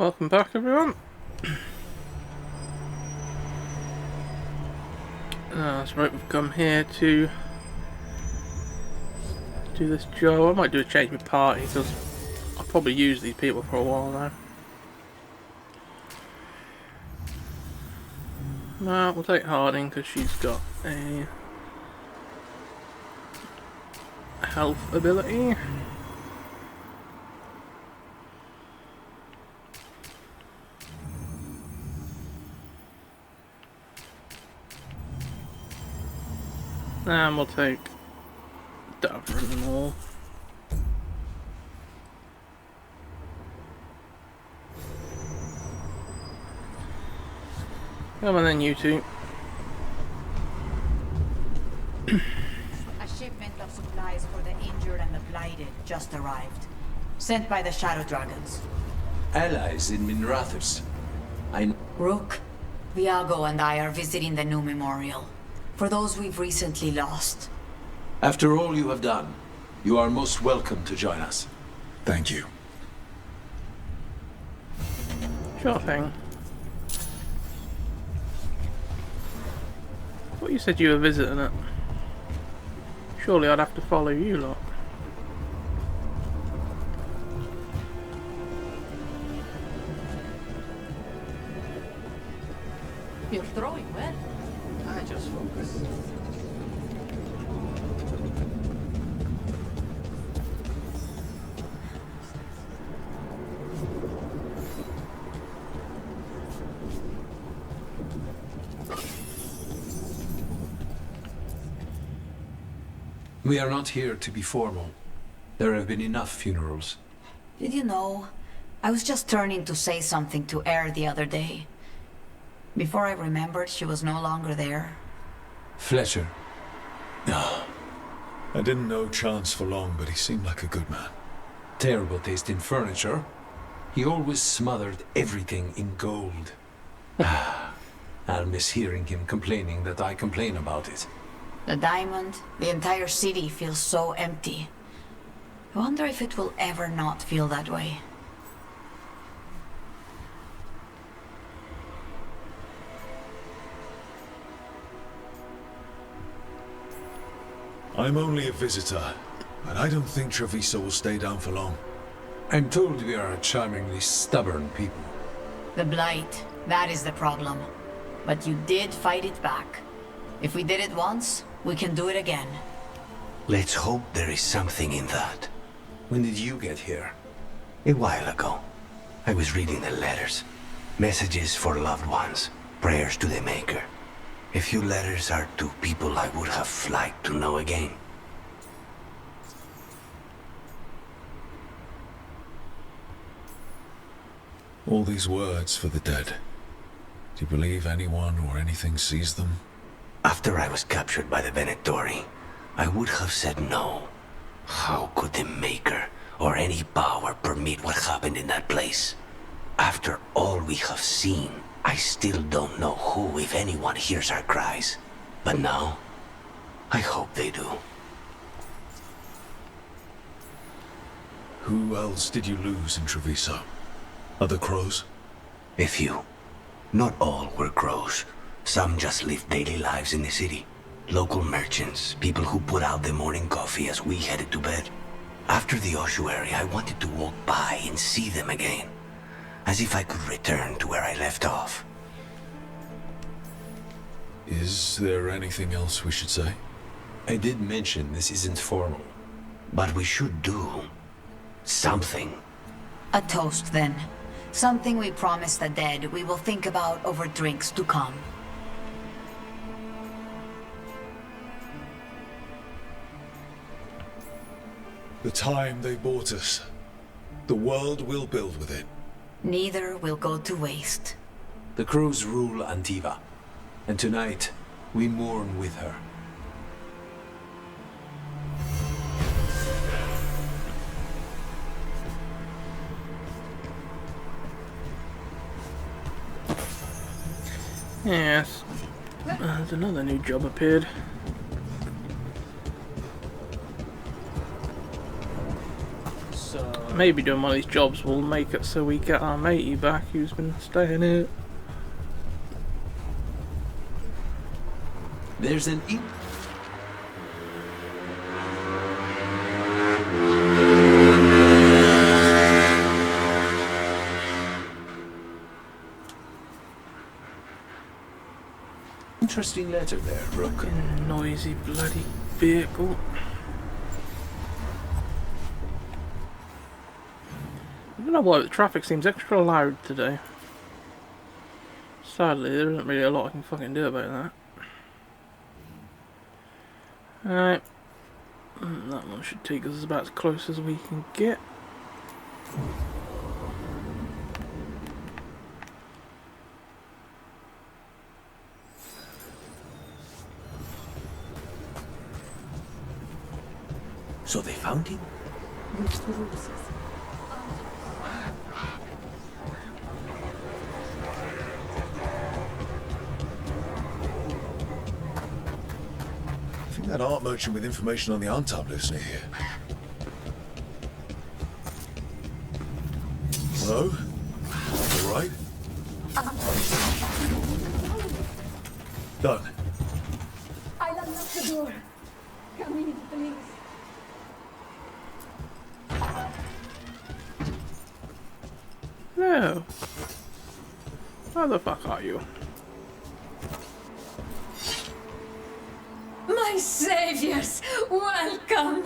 Welcome back, everyone. That's right, we've come here to do this job. I might do a change my party because I'll probably use these people for a while now. No, we'll take Harding because she's got a health ability. And we'll take Davrin and all. Come on then, you two. A shipment of supplies for the injured and the blighted just arrived. Sent by the Shadow Dragons. Allies in Minrathus. Rook, Viago and I are visiting the new memorial. For those we've recently lost. After all you have done, you are most welcome to join us. Thank you. Sure thing. What you said you were visiting it? Surely I'd have to follow you lot. You're throwing well. I just focus. We are not here to be formal. There have been enough funerals. Did you know? I was just turning to say something to Air the other day. Before I remembered, she was no longer there. Fletcher. I didn't know Chance for long, but he seemed like a good man. Terrible taste in furniture. He always smothered everything in gold. I'll miss hearing him complaining that I complain about it. The diamond, the entire city feels so empty. I wonder if it will ever not feel that way. I'm only a visitor, but I don't think Treviso will stay down for long. I'm told we are a charmingly stubborn people. The Blight, that is the problem. But you did fight it back. If we did it once, we can do it again. Let's hope there is something in that. When did you get here? A while ago, I was reading the letters. Messages for loved ones, prayers to the Maker. A few letters are to people I would have liked to know again. All these words for the dead. Do you believe anyone or anything sees them? After I was captured by the Venatori, I would have said no. How could the Maker or any power permit what happened in that place? After all we have seen, I still don't know who, if anyone, hears our cries. But now, I hope they do. Who else did you lose in Treviso? Other crows? A few. Not all were crows. Some just lived daily lives in the city. Local merchants, people who put out the morning coffee as we headed to bed. After the ossuary, I wanted to walk by and see them again. As if I could return to where I left off. Is there anything else we should say? I did mention this isn't formal. But we should do something. A toast, then. Something we promise the dead we will think about over drinks to come. The time they bought us. The world will build with it. Neither will go to waste. The crows rule Antiva, and tonight we mourn with her. Yes. There's another new job appeared. So Maybe doing one of these jobs will make it so we get our matey back who's been staying here. There's an interesting letter there, Brooke. Fucking noisy bloody vehicle. I don't know why the traffic seems extra loud today. Sadly, there isn't really a lot I can fucking do about that. Alright. That one should take us about as close as we can get. So they found him? I think that art merchant with information on the Antab lives near here. Hello? All right? Done. I unlocked the door. Come in, please. No. How the fuck are you? My saviors, welcome.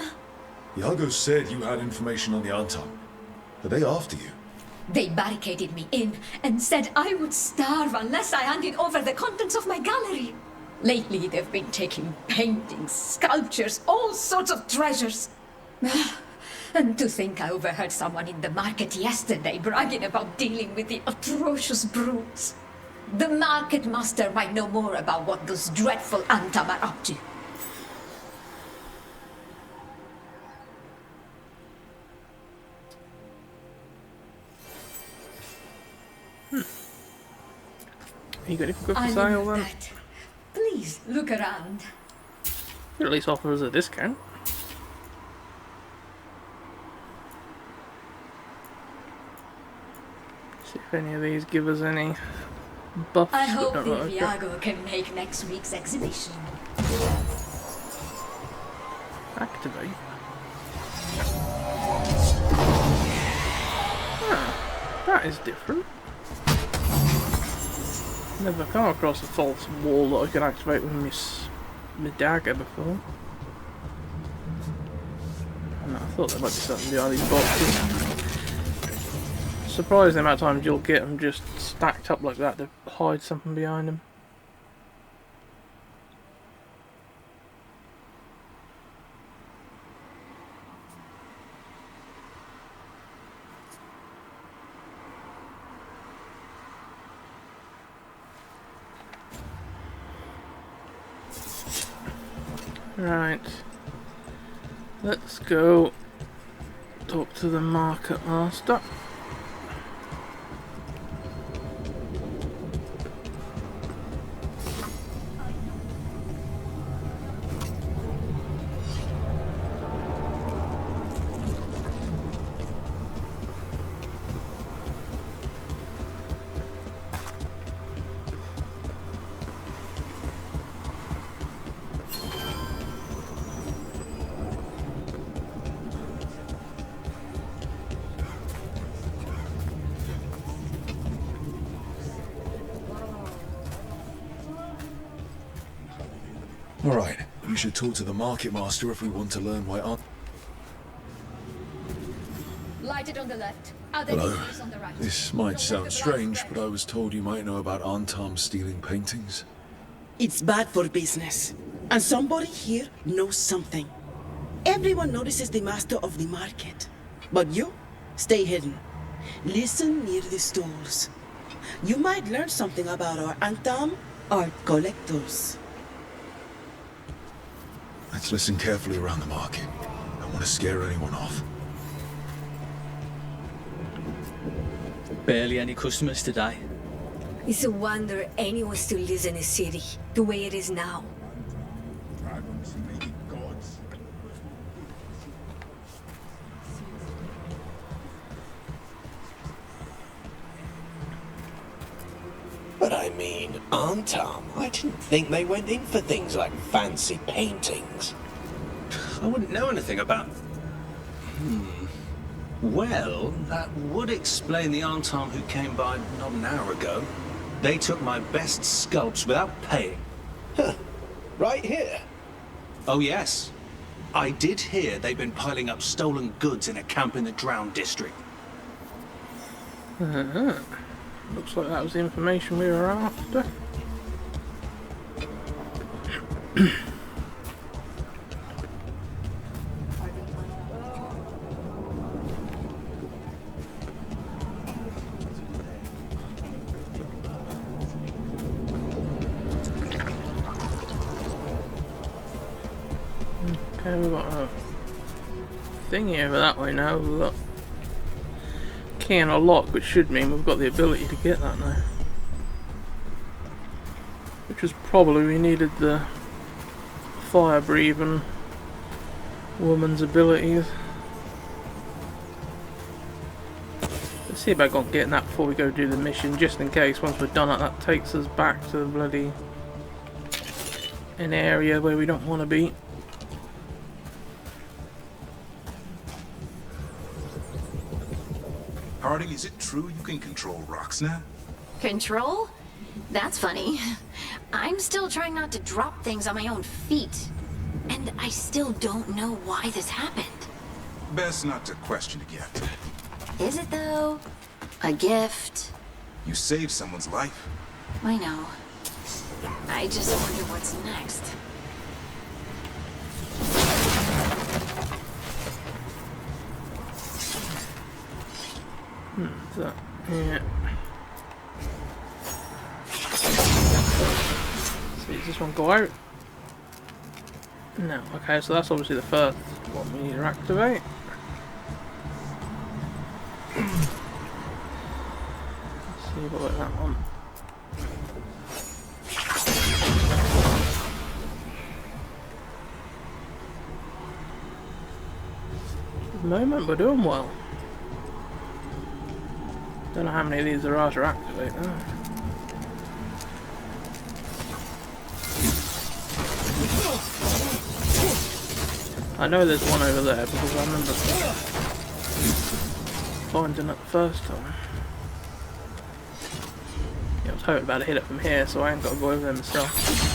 Iago said you had information on the Antab. Are they after you? They barricaded me in and said I would starve unless I handed over the contents of my gallery. Lately, they've been taking paintings, sculptures, all sorts of treasures. And to think I overheard someone in the market yesterday bragging about dealing with the atrocious brutes. The market master might know more about what those dreadful Antam are up to. You got anything good for I sale know then? that. Please look around. Could at least offer us a discount. See if any of these give us any buffs. I but hope not the what I've got. Viago can make next week's exhibition. Activate. Ah, that is different. Never come across a false wall that I can activate with my dagger before. And I thought there might be something behind these boxes. Surprising the amount of times you'll get them just stacked up like that to hide something behind them. Right, let's go talk to the market master. All right. We should talk to the market master if we want to learn why Ant... Lighted on the left. Other Hello. visitors on the right. This might Don't sound let the strange, glass but I was told you might know about Antam stealing paintings. It's bad for business. And somebody here knows something. Everyone notices the master of the market. But you, stay hidden. Listen near the stalls. You might learn something about our Antam art collectors. Let's listen carefully around the market. I don't want to scare anyone off. Barely any customers today. It's a wonder anyone still lives in a city the way it is now. mean, Antam? I didn't think they went in for things like fancy paintings. I wouldn't know anything about... Well, that would explain the Antam who came by not an hour ago. They took my best sculpts without paying. Right here? Oh yes. I did hear they've been piling up stolen goods in a camp in the Drowned district. Looks like that was the information we were after. Okay, we've got a thingy over that way now. We've got key and a lock, which should mean we've got the ability to get that now. Which was probably we needed the fire-breathing woman's abilities. Let's see about getting that before we go do the mission, just in case once we're done it, that takes us back to the bloody an area where we don't want to be. Harding, is it true you can control rocks now? Control? That's funny. I'm still trying not to drop things on my own feet. And I still don't know why this happened. Best not to question it yet. Is it though? A gift? You saved someone's life. I know. I just wonder what's next. So, yeah. See, does this one go out? No. Okay, so that's obviously the first one we need to activate. Let's see about that one. At the moment, we're doing well. Don't know how many of these there are to activate now. I know there's one over there because I remember finding it the first time. Yeah, I was hoping about to hit it from here, so I ain't got to go over there myself.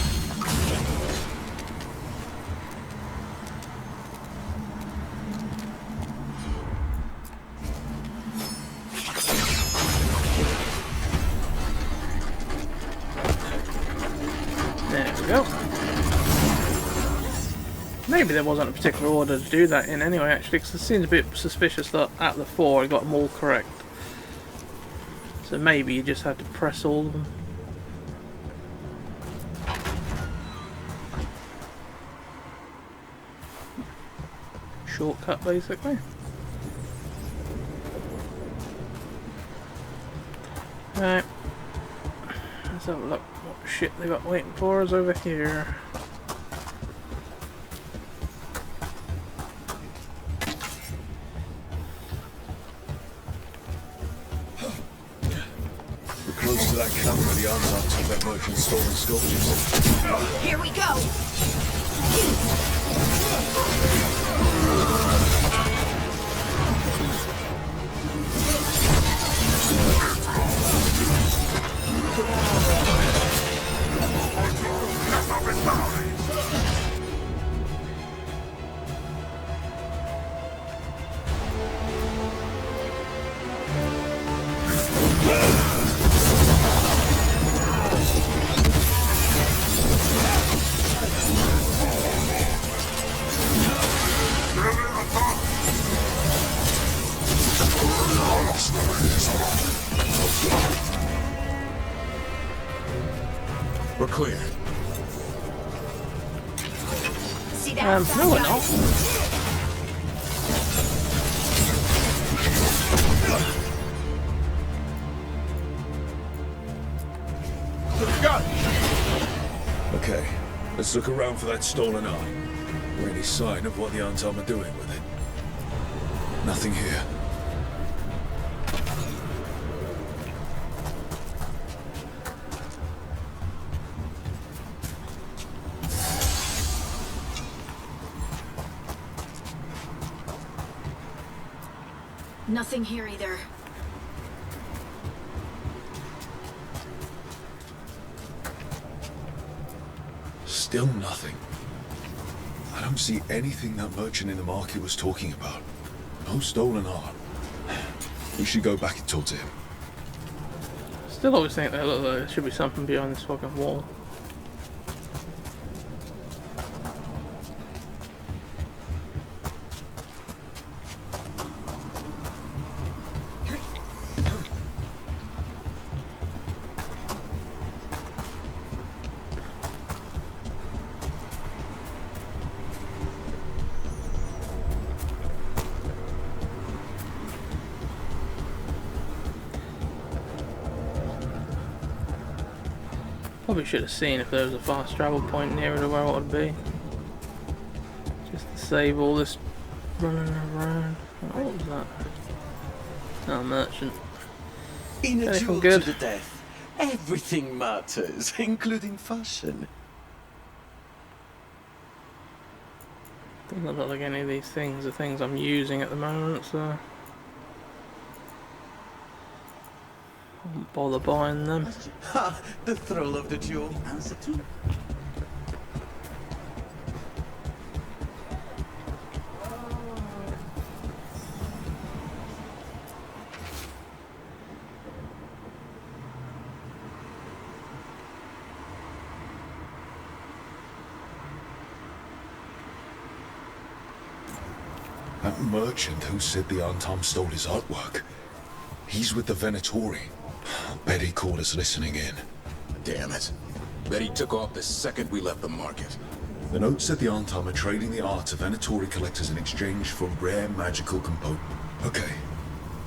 Maybe there wasn't a particular order to do that in anyway, actually, because it seems a bit suspicious that at the 4 I got them all correct. So maybe you just had to press all of them. Shortcut, basically. Right. Let's have a look what shit they got waiting for us over here. Close to that camp where the Antam took that merchant's stolen sculptures. Here we go! We're clear. See that? No, we're not. Okay, let's look around for that stolen eye. Or any sign of what the Antam are doing with it. Nothing here. Nothing here either. Still nothing. I don't see anything that merchant in the market was talking about. No stolen art. We should go back and talk to him. Still always think that look, there should be something behind this fucking wall. Probably should have seen if there was a fast travel point nearer to where I ought to be. Just to save all this running around. Oh, what was that? Oh, merchant. In a Anything duel good? to the death, everything matters, including fashion. Doesn't look like any of these things are things I'm using at the moment, so I won't bother buying them. Ha! The thrill of the duel. Answer to. That merchant who said the Antom stole his artwork. He's with the Venatori. Bet he caught us listening in. Damn it. Bet he took off the second we left the market. The note said the Antom are trading the art to Venatori collectors in exchange for rare magical components. Okay.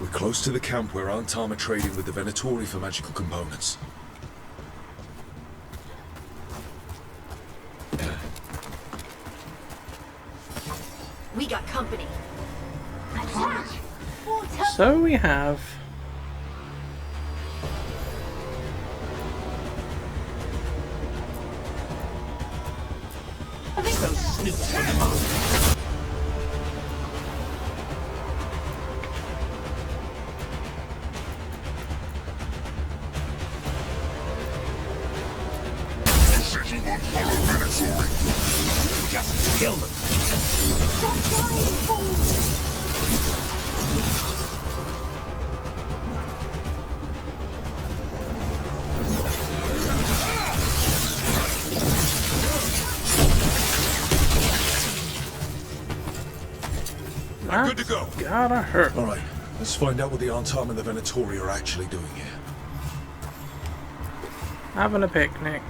We're close to the camp where Antom are trading with the Venatori for magical components. We got company. So we have Those snoots from the market. Just kill them. that. Good to go. Gotta hurt. Alright, let's find out what the Antom and the Venatori are actually doing here. Having a picnic.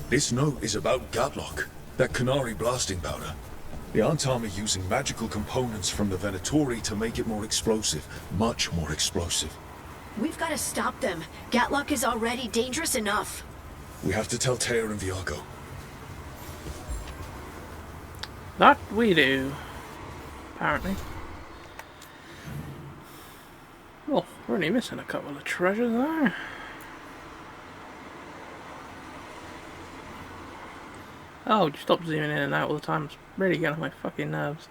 This note is about Gatlock, that Canary blasting powder. The Antom are using magical components from the Venatori to make it more explosive, much more explosive. We've got to stop them. Gatlock is already dangerous enough. We have to tell Tear and Viago. That we do. Apparently. Well, we're only missing a couple of treasures there. Oh, just stop zooming in and out all the time. It's really getting on my fucking nerves.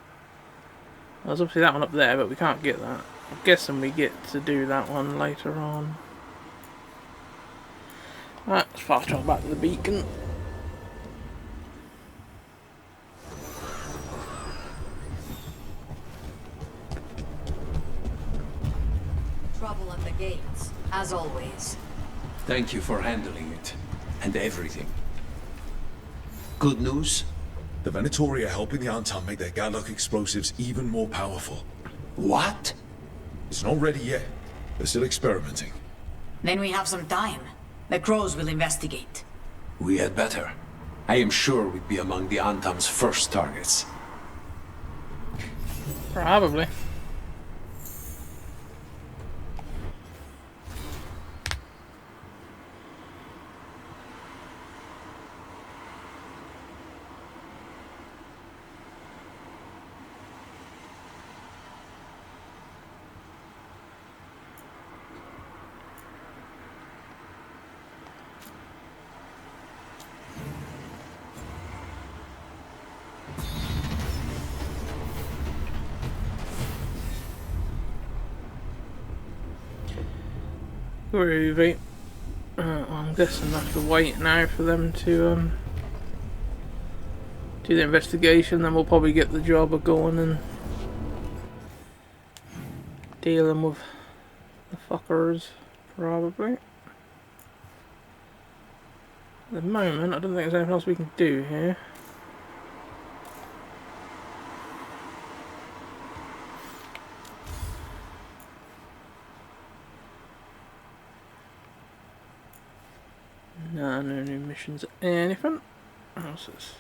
There's obviously that one up there, but we can't get that. I'm guessing we get to do that one later on. Right, let's fast travel back to the beacon. Trouble at the gates, as always. Thank you for handling it. And everything. Good news? The Venatori are helping the Antom make their Gatlock explosives even more powerful. What? It's not ready yet. They're still experimenting. Then we have some time. The crows will investigate. We had better. I am sure we'd be among the Antom's first targets. Probably. Groovy. I'm guessing I have to wait now for them to do the investigation, then we'll probably get the job of going and dealing with the fuckers, probably. At the moment, I don't think there's anything else we can do here. No new missions or anything. What's this?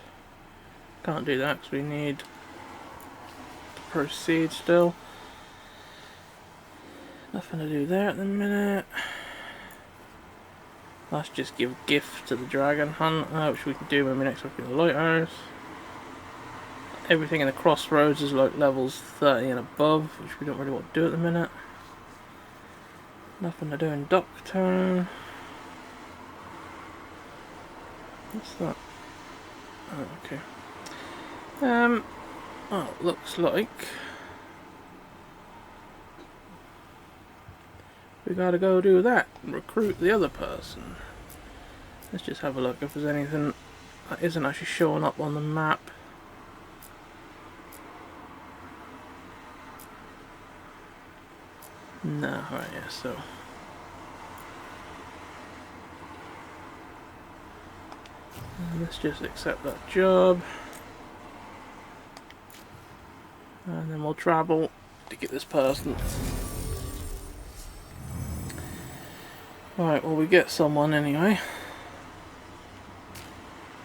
Can't do that because we need to proceed still. Nothing to do there at the minute. Let's just give gift to the dragon hunt, which we can do when we next look in the lighthouse. Everything in the crossroads is like levels 30 and above, which we don't really want to do at the minute. Nothing to do in Doctown. What's that? Oh, okay. Oh, looks like we gotta go do that. Recruit the other person. Let's just have a look if there's anything that isn't actually showing up on the map. No, right, yeah, so. Let's just accept that job. And then we'll travel to get this person. Right, well we get someone anyway.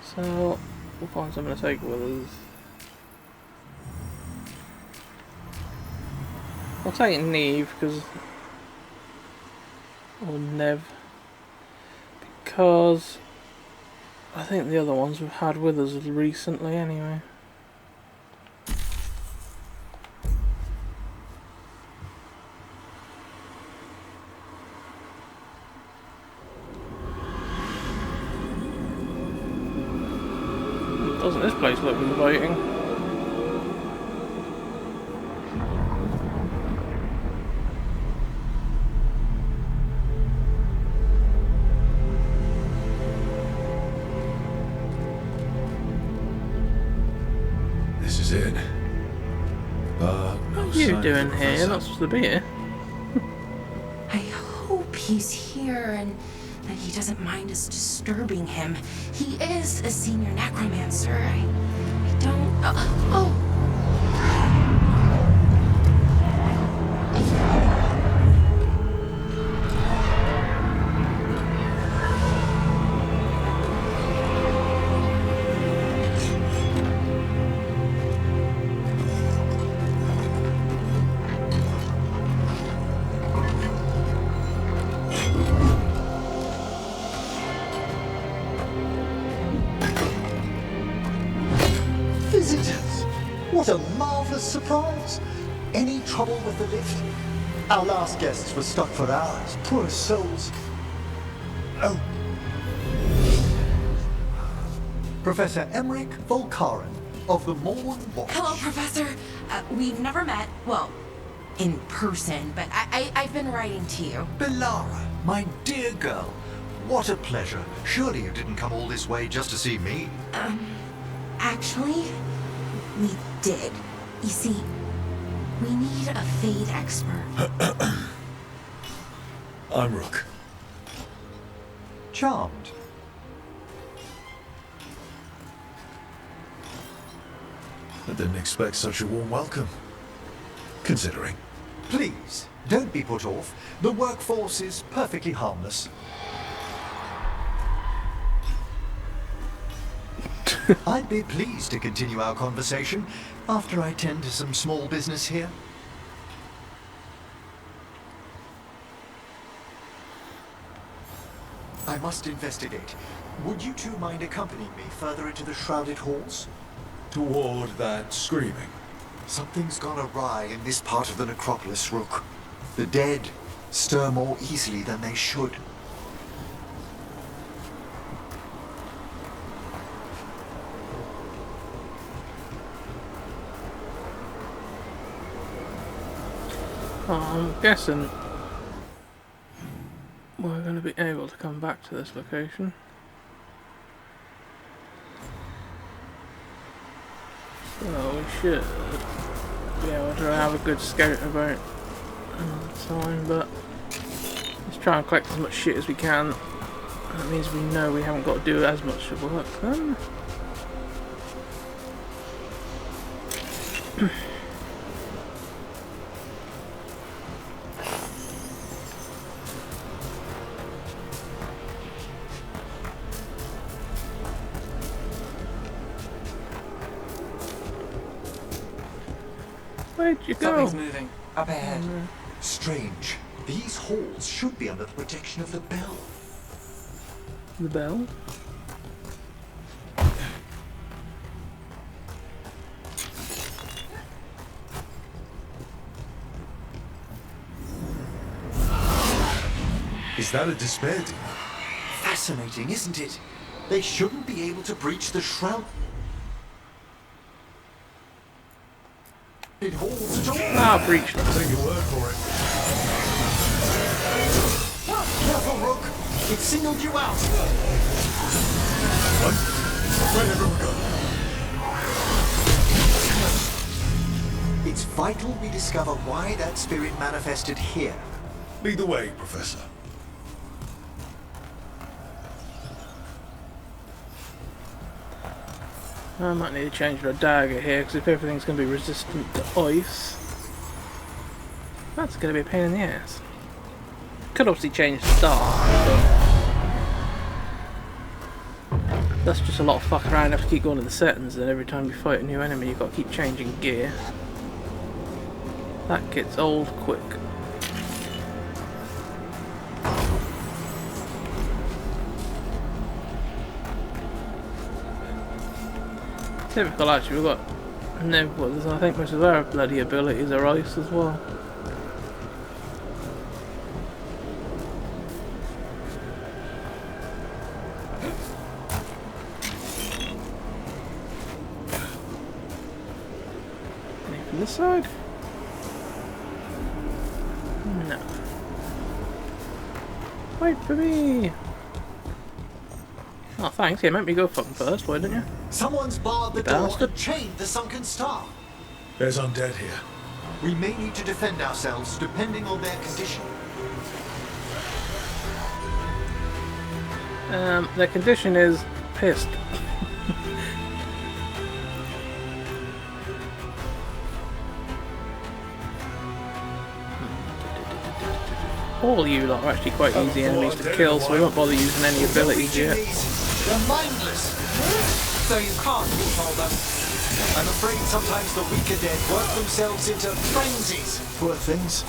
So, we'll find someone to take with us. I'll take Neve, because... or Nev. Because... I think the other ones we've had with us recently anyway. Doesn't this place look inviting? This is it. No What are you sign doing of the here? You're professor. not supposed to be here. I hope he's here and that he doesn't mind us disturbing him. He is a senior necromancer. I don't... oh! Visitors! What a marvelous surprise! Any trouble with the lift? Our last guests were stuck for hours. Poor souls. Oh. Professor Emmerich Volkaren of the Morn Watch. Hello, Professor. We've never met, well, in person, but I've been writing to you. Belara, my dear girl. What a pleasure. Surely you didn't come all this way just to see me. Actually, we did. You see, we need a Fade expert. I'm Rook. Charmed. I didn't expect such a warm welcome. Considering. Please, don't be put off. The workforce is perfectly harmless. I'd be pleased to continue our conversation after I tend to some small business here. I must investigate. Would you two mind accompanying me further into the shrouded halls? Toward that screaming. Something's gone awry in this part of the necropolis, Rook. The dead stir more easily than they should. I'm guessing we're going to be able to come back to this location. So we should be able to have a good scout about time, but let's try and collect as much shit as we can. That means we know we haven't got to do as much work then. Where'd you go? Something's moving. Up ahead. Strange. These halls should be under the protection of the bell. The bell? Is that a despair demon? Fascinating, isn't it? They shouldn't be able to breach the shroud. It holds at all. Ah, breach them. Take your word for it. Careful, Rook. It singled you out. What? Where'd everyone go? It's vital we discover why that spirit manifested here. Lead the way, Professor. I might need to change my dagger here, because if everything's going to be resistant to ice, that's going to be a pain in the ass. Could obviously change the start, but that's just a lot of fucking around. You have to keep going to the settings, and every time you fight a new enemy you've got to keep changing gear. That gets old quick. Typical, actually. We've got no. Well, I think most of our bloody abilities are ice as well. Any from this side? No. Wait for me. Oh, thanks. Yeah, make me go fucking first, why didn't you? Someone's barred the door and chained the sunken star. There's undead here. We may need to defend ourselves depending on their condition. Their condition is pissed. All you lot are actually quite easy enemies to kill, so we won't bother using any abilities yet. They're mindless, so you can't control them. I'm afraid sometimes the weaker dead work themselves into frenzies. Poor things.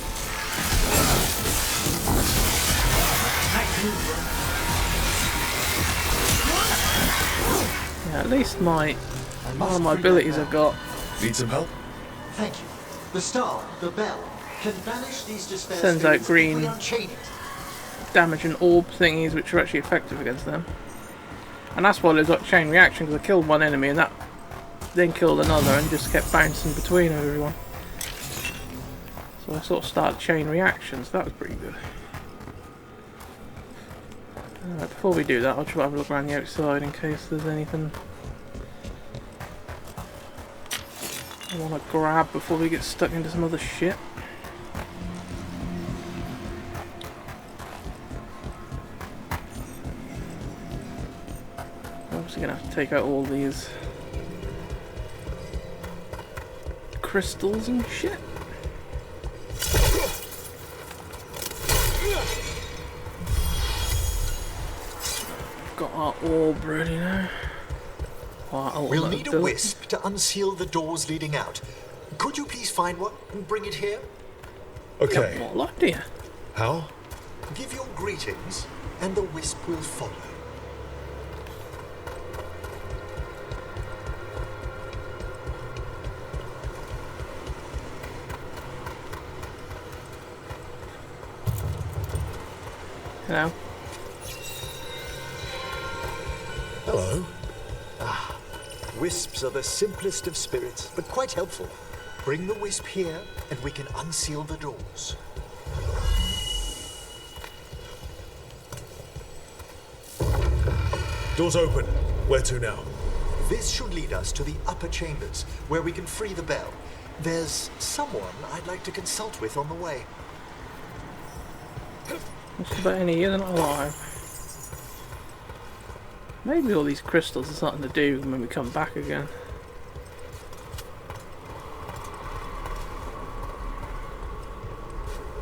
Yeah, at least one of my abilities I've got. Need some help? Thank you. The star, the bell, can banish these despair Sends out spirits green if we unchain it. damage and orb thingies, which are actually effective against them. And that's why there's like chain reaction, because I killed one enemy and that then killed another and just kept bouncing between everyone. So I sort of started chain reactions. That was pretty good. Alright, before we do that, I'll try to have a look around the outside in case there's anything I want to grab before we get stuck into some other shit. Obviously gonna have to take out all these crystals and shit. Got our orb ready now. We'll need a wisp to unseal the doors leading out. Could you please find one and bring it here? Okay. What idea? How? Give your greetings, and the wisp will follow. Hello. Hello. Ah, wisps are the simplest of spirits, but quite helpful. Bring the wisp here, and we can unseal the doors. Doors open. Where to now? This should lead us to the upper chambers, where we can free the bell. There's someone I'd like to consult with on the way. Just about any year they're not alive. Maybe all these crystals are something to do when we come back again.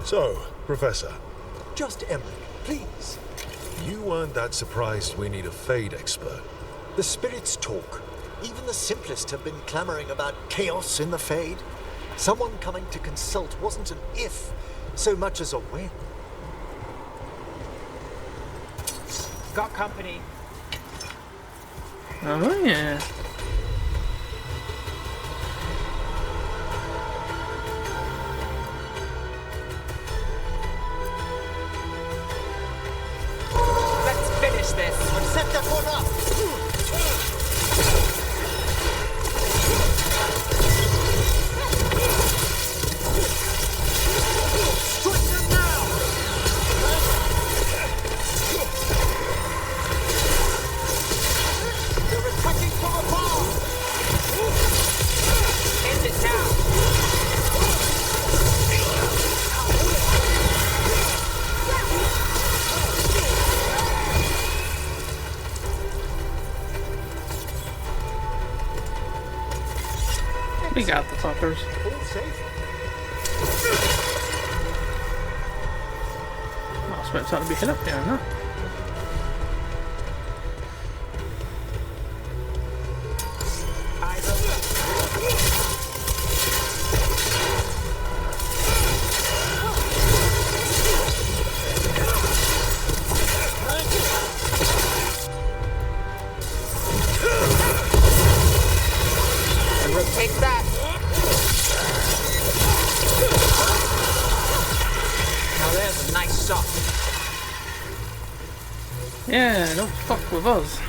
So, Professor, Just Emmerich, please. you weren't that surprised we need a Fade expert. The spirits talk. Even the simplest have been clamoring about chaos in the Fade. Someone coming to consult wasn't an if, so much as a when. Got company. Oh yeah. Let's finish this. Set that one up! Strike them now! They're attacking from above! End it now. We got the fuckers. All safe? I expect something to be hit up there, no? Eyes open. And rotate that. Now there's a nice shot. Yeah, don't fuck with us.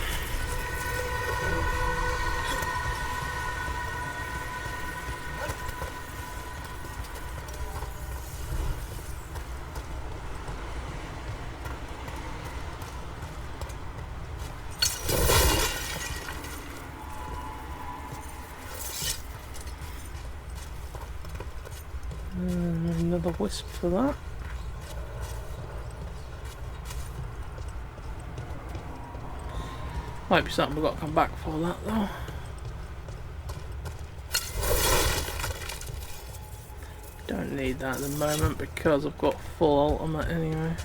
Another wisp for that. Might be something we've got to come back for that though. Don't need that at the moment because I've got full ultimate anyway.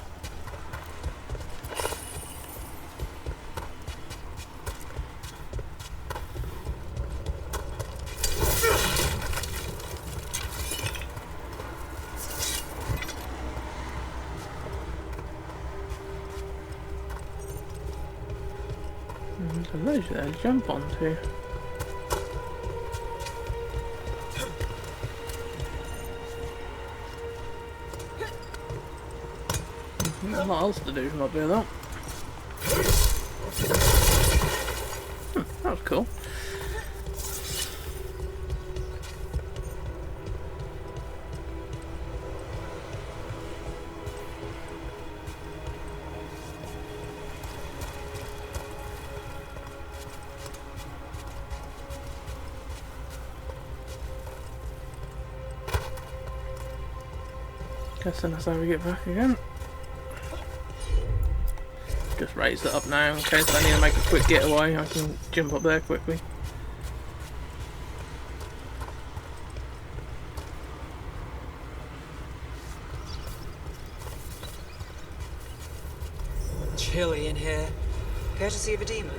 There's a ledge there to jump onto. There's a lot else to do from up here though. That was cool. Guessing that's how we get back again. Just raise it up now in case I need to make a quick getaway. I can jump up there quickly. Chilly in here. Courtesy of a demon.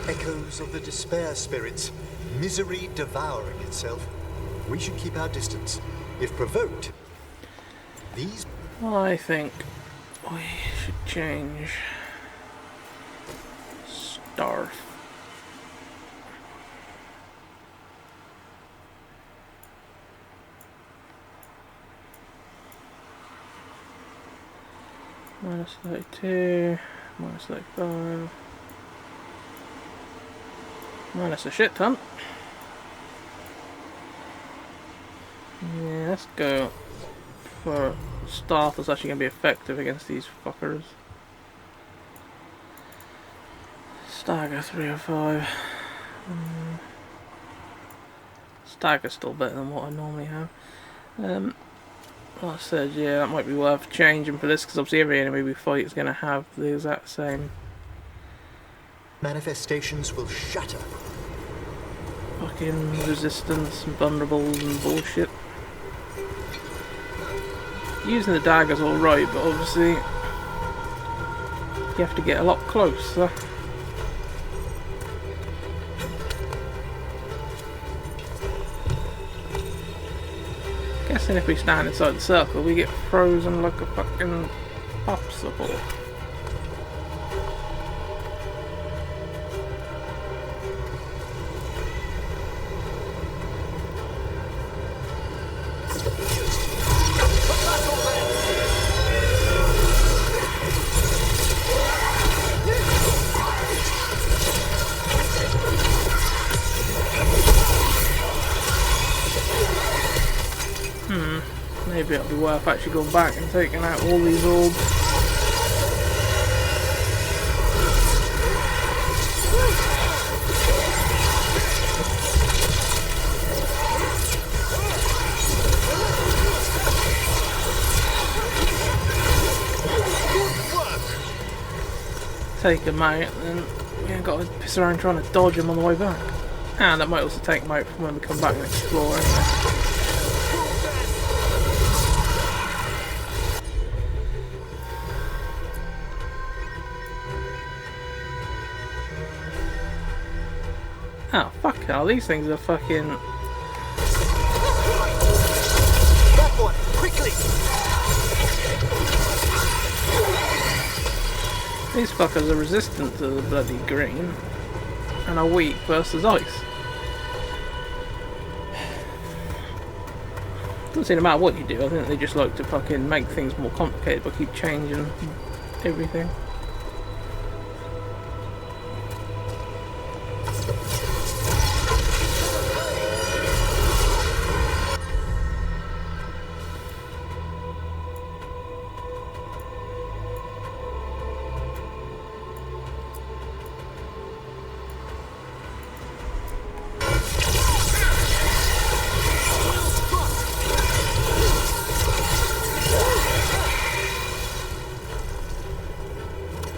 Echoes of the despair spirits. Misery devouring itself. We should keep our distance. If provoked, these... I think we should change Starf. Minus 32, minus 35, minus a shit ton. Yeah, let's go for staff that's actually going to be effective against these fuckers. Stagger 305. Stagger's still better than what I normally have. Like I said, yeah, that might be worth changing for this, because obviously every enemy we fight is going to have the exact same Manifestations will shatter. fucking resistance and vulnerables and bullshit. Using the dagger's alright, but obviously you have to get a lot closer. Guessing if we stand inside the circle, we get frozen like a fucking popsicle. Maybe it'll be worth actually going back and taking out all these orbs. Take them out, and then we ain't got to piss around trying to dodge them on the way back. And that might also take them out from when we come back and explore anyway. Oh, fuck hell, these things are fucking... That one, quickly! These fuckers are resistant to the bloody green and are weak versus ice. Doesn't seem to matter what you do, I think they just like to fucking make things more complicated by keep changing everything.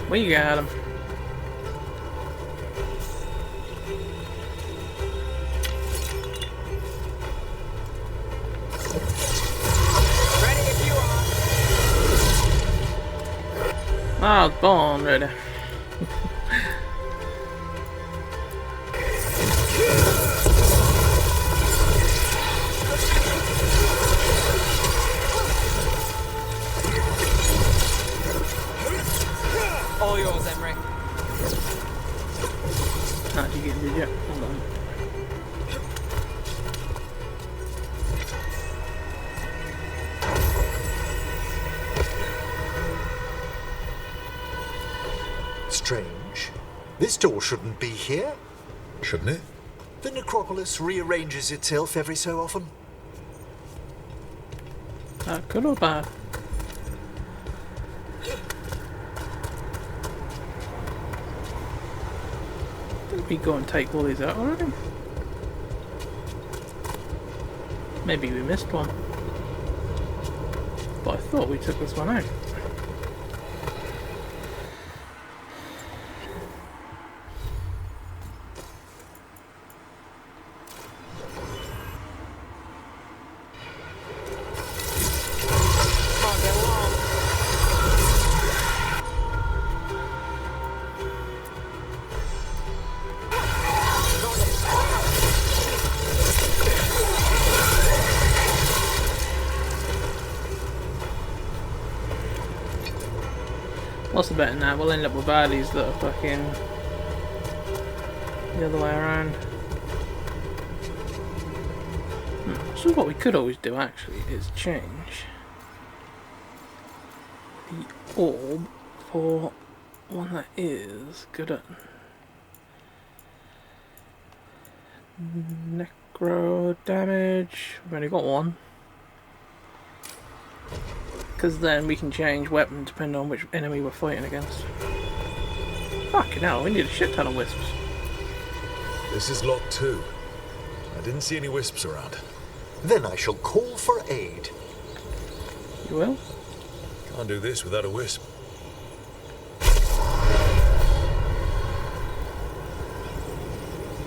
We got him. Ready if you are. I was born ready. All yours, Emery. How'd you get, did you? Hold on. Strange. This door shouldn't be here. Shouldn't it? The necropolis rearranges itself every so often. Good or bad? Did we go and take all these out already? Maybe we missed one. But I thought we took this one out. Can't get along. What's the better now? We'll end up with baddies that are fucking the other way around. So what we could always do actually is change the orb for one that is good at necro damage. We've only got one. Because then we can change weapon depending on which enemy we're fighting against. Fucking hell, we need a shit ton of wisps. This is Lot 2. I didn't see any wisps around. Then I shall call for aid. You will? Can't do this without a wisp.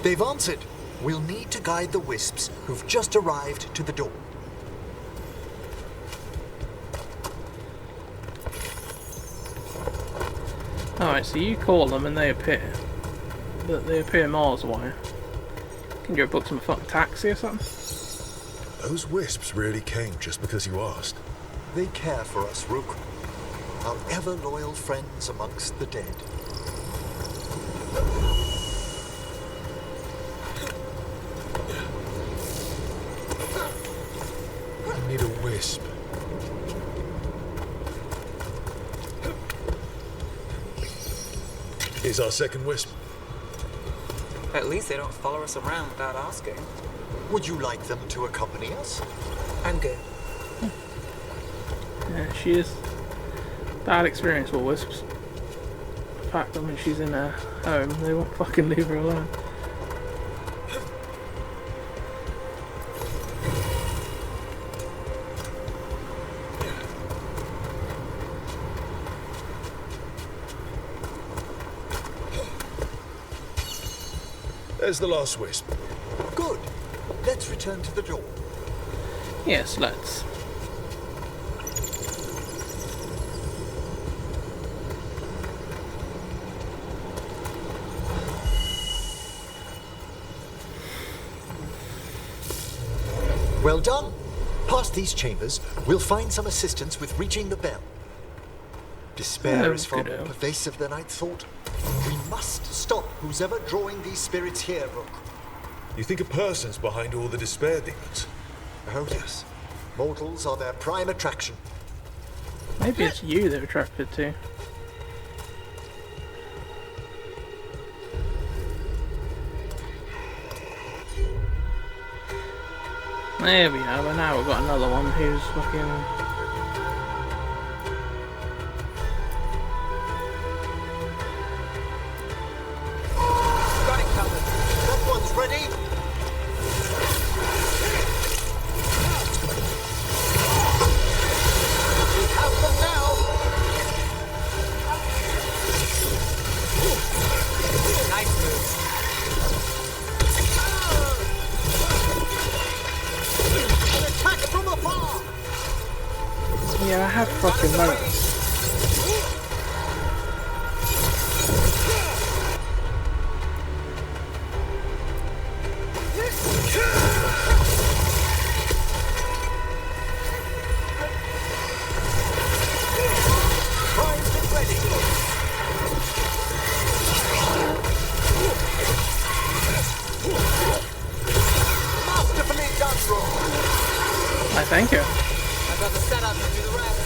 They've answered. We'll need to guide the wisps who've just arrived to the door. Alright, so you call them and they appear. But they appear miles away. Can you book some fucking taxi or something? Those wisps really came just because you asked. They care for us, Rook. Our ever-loyal friends amongst the dead. I need a wisp. Here's our second wisp. At least they don't follow us around without asking. Would you like them to accompany us? I'm good. Yeah, she is. Bad experience with wisps. In fact, when she's in her home, they won't fucking leave her alone. There's the last wisp. Good. Let's return to the door. Yes, let's. Well done. Past these chambers, we'll find some assistance with reaching the bell. Despair is far more pervasive than I'd thought. We must stop who's ever drawing these spirits here, Rook. You think a person's behind all the despair demons? Oh yes. Mortals are their prime attraction. Maybe it's you they're attracted to. There we have it. Now we've got another one who's fucking... Ready? We have them now. Nice move. An attack from afar. Yeah, I have fucking noticed. Thank you. I've got the setup to do the rest.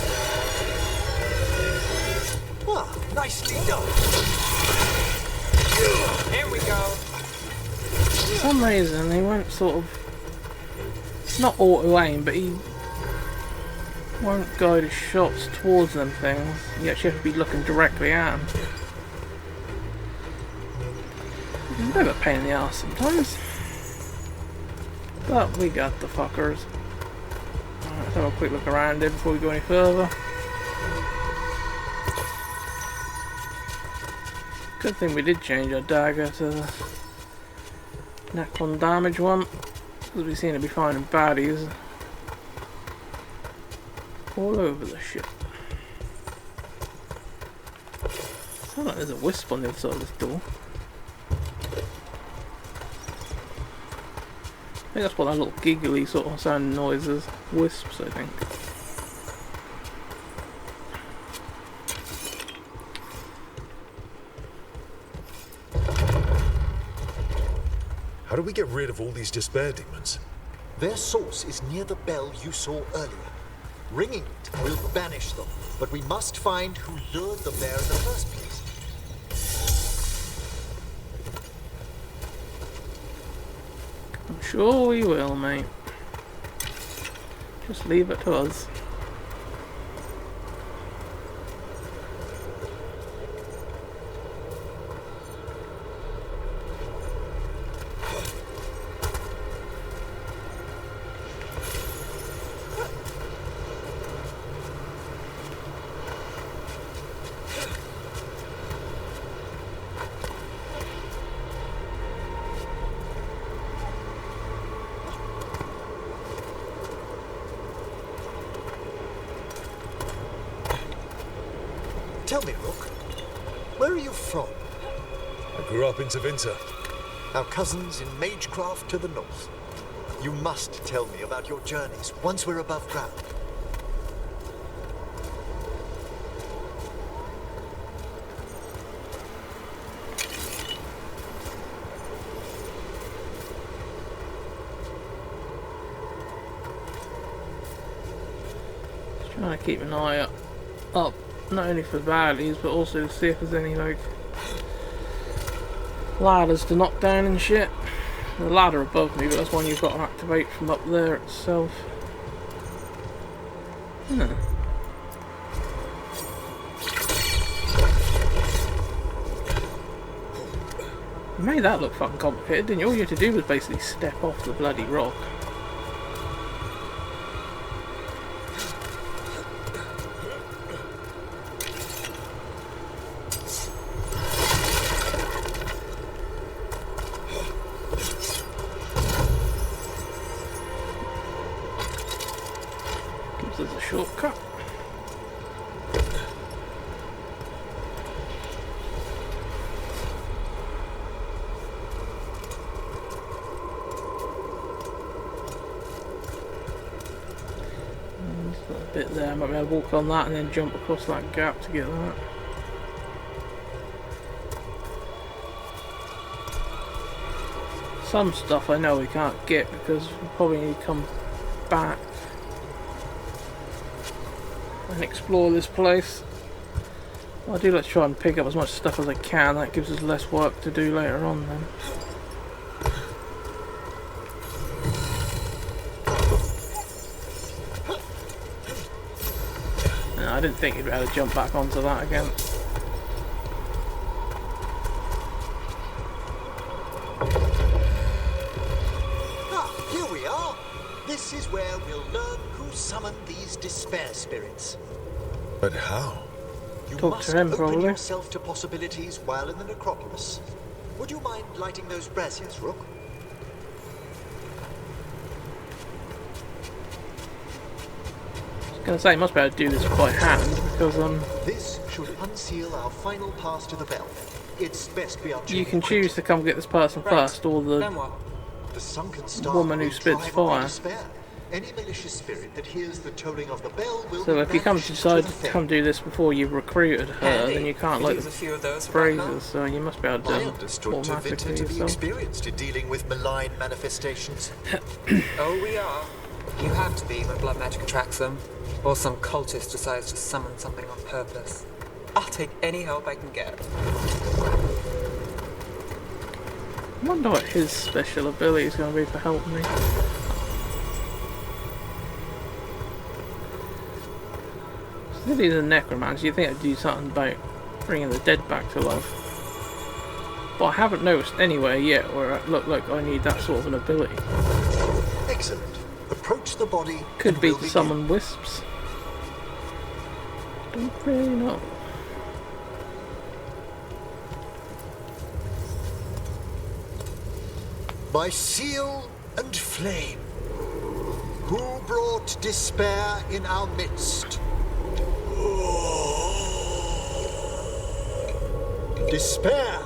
Ah, nicely done. Here we go. For some reason, he won't sort of... Not auto-aim, but he won't guide his shots towards them things. You actually have to be looking directly at him. It's a bit of a pain in the ass sometimes. But we got the fuckers. Let's have a quick look around here before we go any further. Good thing we did change our dagger to the Necron damage one, because we seem to be finding baddies all over the ship. Sounds like there's a wisp on the other side of this door. I think that's what that little giggly sort of sound noise is. Wisps, I think. How do we get rid of all these despair demons? Their source is near the bell you saw earlier. Ringing it will banish them, but we must find who lured them there in the first place. I'm sure we will, mate. Just leave it to us. Tell me, Rook, where are you from? I grew up in Tevinter. Our cousins in Magecraft to the north. You must tell me about your journeys once we're above ground. Trying to keep an eye up, not only for valleys, but also to see if there's any like ladders to knock down and shit. The ladder above me, but that's one you've got to activate from up there itself. Huh. You made that look fucking complicated, didn't you? All you had to do was basically step off the bloody rock. Gives us a shortcut. Bit there, I might be able to walk on that and then jump across that gap to get that. Some stuff I know we can't get because we probably need to come back and explore this place. Well, I do like to try and pick up as much stuff as I can, that gives us less work to do later on then. I didn't think you'd be able to jump back onto that again. Ah, here we are. This is where we'll learn who summoned these despair spirits. But how? You Talk must to him, open probably. yourself to possibilities while in the necropolis. Would you mind lighting those braziers, Rook? I was gonna say, I must be able to do this by hand because This should unseal our final pass to the bell. It's best we are you can choose to come get this person first, or the sunken star woman who will spits drive away fire. despair. Any malicious spirit that hears the tolling of the bell will So be if you come to banished decide the to fair. come do this before you've recruited her, Handy. then you can't Could like use a few of those the for right now. phrases, so you must be able to I do understood them automatically Tevinter to be yourself. experienced in dealing with malign manifestations. Oh, we are. You have to be when blood magic attracts them. Or some cultist decides to summon something on purpose. I'll take any help I can get. I wonder what his special ability is going to be for helping me. So if he's a necromancer, you think I'd do something about bringing the dead back to life. But I haven't noticed anywhere yet where it looked like I need that sort of an ability. Excellent. Approach the body. Could and be we'll to begin. summon wisps. Don't really know. By seal and flame, who brought despair in our midst? Despair!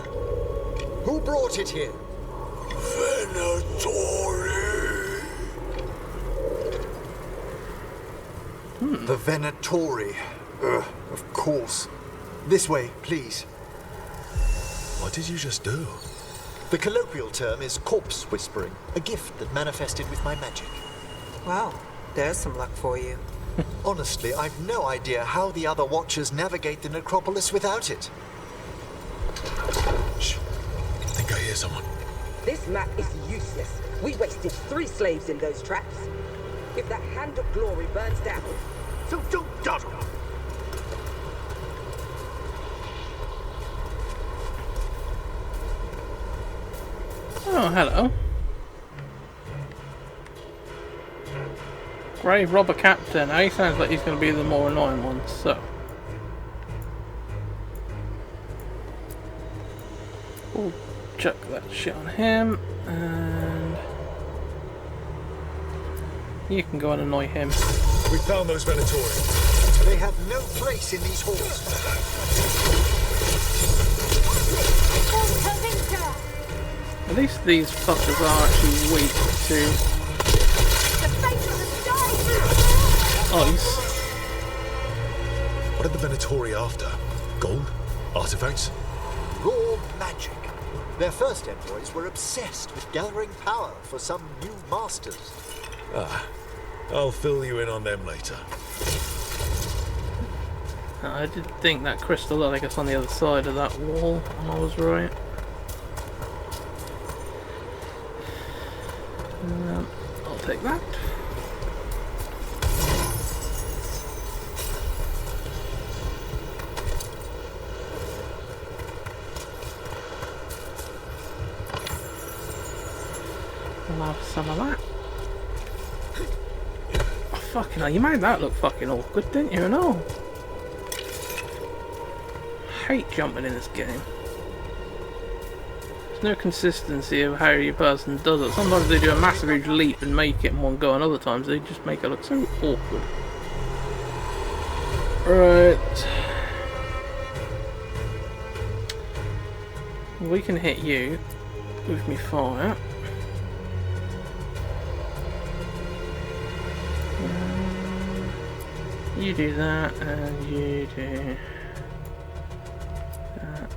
Who brought it here? Venatori! The Venatori. Of course. This way, please. What did you just do? The colloquial term is corpse whispering, a gift that manifested with my magic. Wow, there's some luck for you. Honestly, I've no idea how the other Watchers navigate the necropolis without it. Shh. I think I hear someone. This map is useless. We wasted 3 slaves in those traps. If that Hand of Glory burns down... So don't dawdle! Oh, hello. Grave Robber Captain. He sounds like he's going to be the more annoying one, so. We'll chuck that shit on him, and You can go and annoy him. We found those Venatori. They have no place in these halls. At least these fuckers are actually weak to ice. What are the Venatori after? Gold? Artifacts? Raw magic. Their first envoys were obsessed with gathering power for some new masters. Ah, I'll fill you in on them later. I did think that crystal looked like it's on the other side of that wall, and I was right. I'll take that. I'll have some of that. Oh, fucking hell, you made that look fucking awkward, didn't you? No. I hate jumping in this game. There's no consistency of how your person does it. Sometimes they do a massive huge leap and make it in one go, and other times they just make it look so awkward. Right. We can hit you with me fire. You do that, and you do that.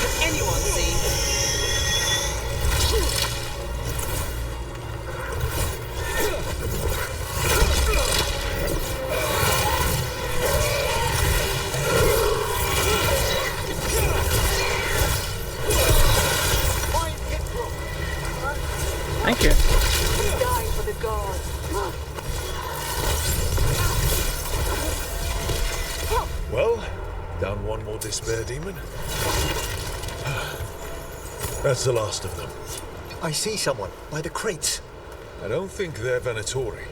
Can anyone see? Thank you. Die for the gods. Well, down one more despair demon. That's the last of them. I see someone by the crates. I don't think they're Venatori.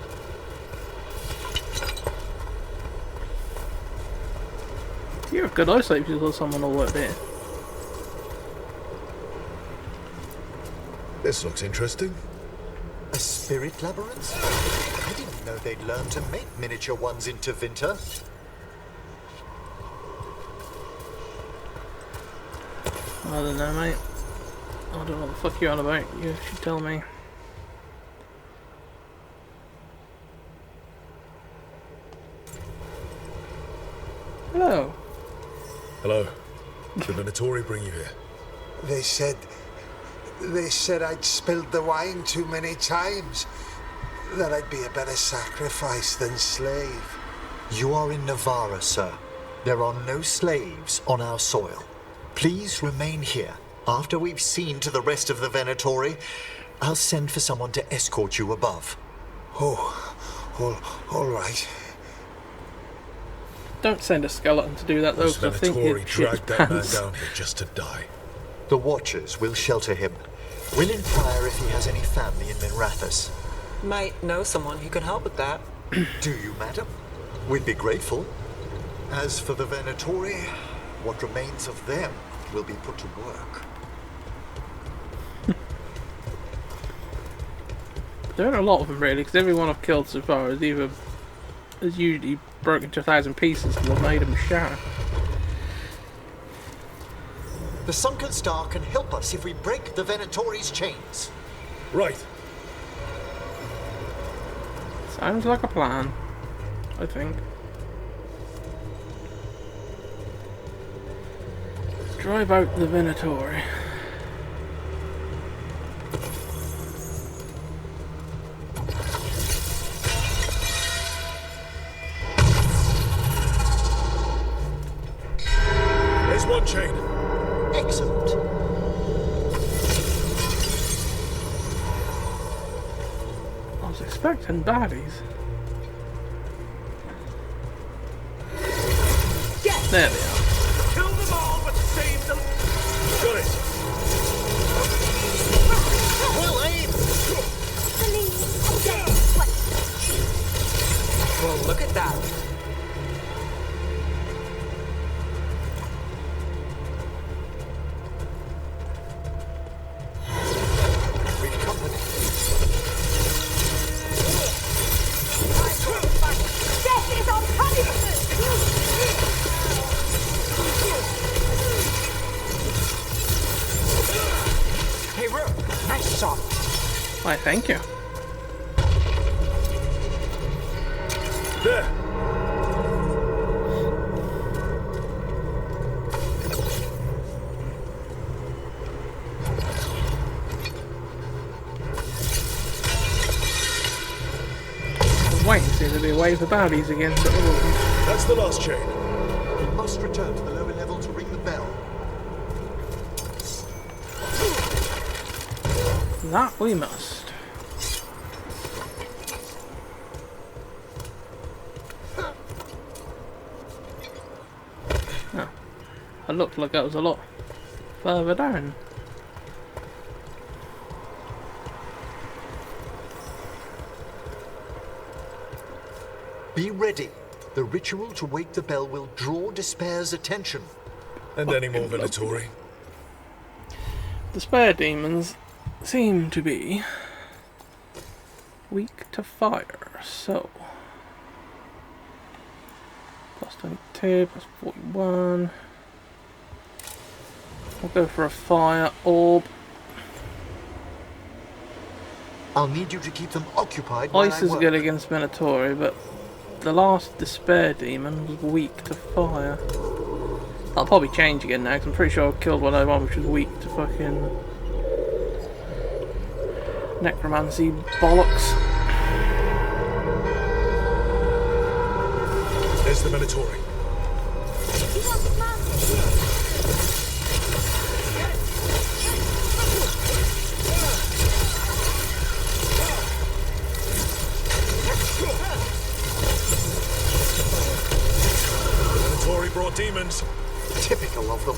You have good eyesight if you saw someone all like there. This looks interesting. A spirit labyrinth? I didn't know they'd learned to make miniature ones into Vinter. I don't know, mate. I don't know what the fuck you're on about. You should tell me. Hello. Hello. Did the Venatori bring you here? They said I'd spilled the wine too many times. That I'd be a better sacrifice than slave. You are in Navarra, sir. There are no slaves on our soil. Please remain here. After we've seen to the rest of the Venatori, I'll send for someone to escort you above. Oh, all right. Don't send a skeleton to do that though, because I think Venatori he'd shit his dragged that man pants. down here just to die. The Watchers will shelter him. We'll inquire if he has any family in Minrathous. Might know someone who can help with that. Do you, madam? We'd be grateful. As for the Venatori, what remains of them will be put to work. There are a lot of them really, because everyone I've killed so far is usually broken to 1,000 pieces because I've made them shatter. The Sunken Star can help us if we break the Venatori's chains. Right. Sounds like a plan, I think. Drive out the Venatori. There's one chain. Excellent. I was expecting baddies. There they are. Kill them all, but save them. Got it. Well aimed. Well, look at that. Why, thank you. There. Wait, seems to be a wave of baddies again. But that's the last chain. We must return to the lower level to ring the bell. That we must. Oh, it looked like that was a lot further down. Be ready. The ritual to wake the bell will draw Despair's attention. And any more Venatori? Despair demons seem to be weak to fire, so plus 22, plus 41. We'll go for a fire orb. I'll need you to keep them occupied while Ice is good against Venatori, but the last Despair demon was weak to fire. I'll probably change again now, because I'm pretty sure I killed one I want, which was weak to fucking necromancy bollocks. There's the Venatori. Venatori brought demons. Typical of them.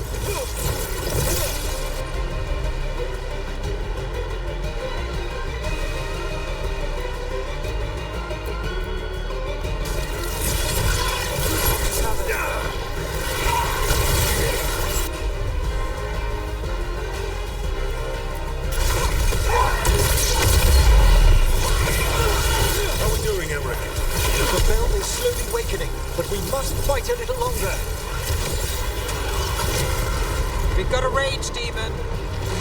How are we doing, Emmerich? The bell is slowly wakening, but we must fight a little longer. We've got a rage demon.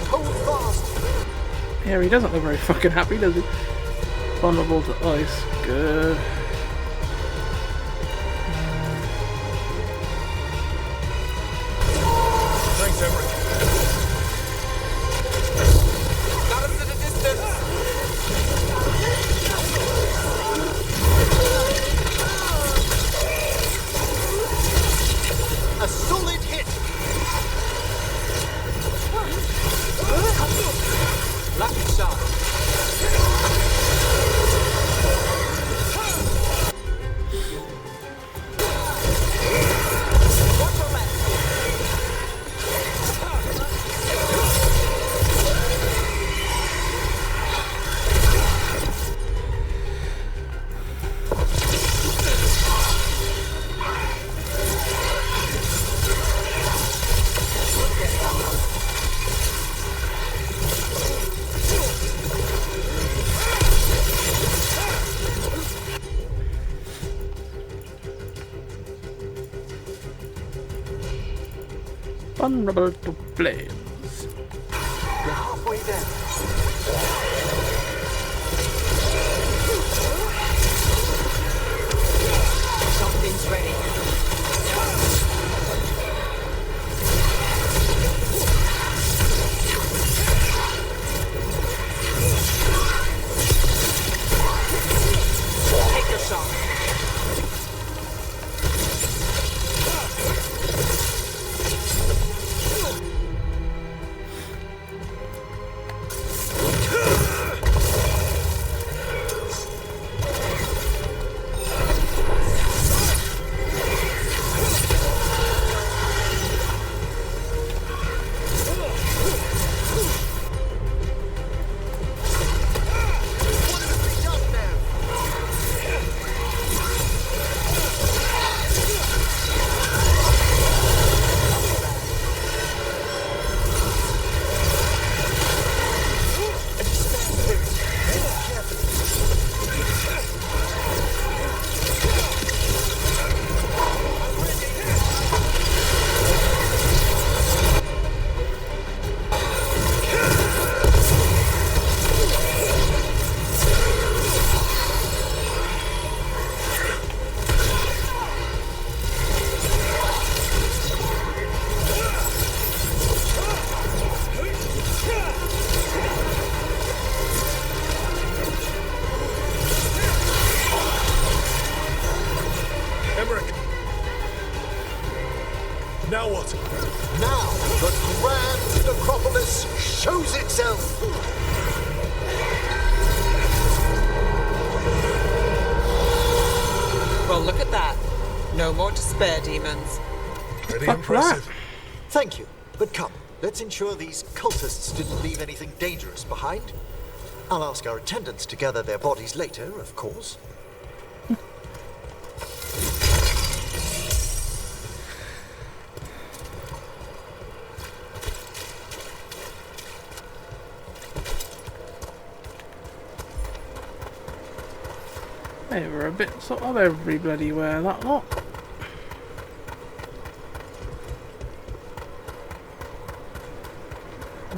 Hold fast. Yeah, he doesn't look very fucking happy, does he? Vulnerable to ice. Good. Thanks, Emmerich. Got us at a distance. A solid hit. Lucky shot. Watch your left. Vulnerable to flames. We're halfway there. Something's ready. Take your shot. necropolis shows itself! Well, look at that. No more despair, demons. Pretty impressive. Thank you, but come, let's ensure these cultists didn't leave anything dangerous behind. I'll ask our attendants to gather their bodies later, of course. They were a bit sort of every bloody where, that lot. I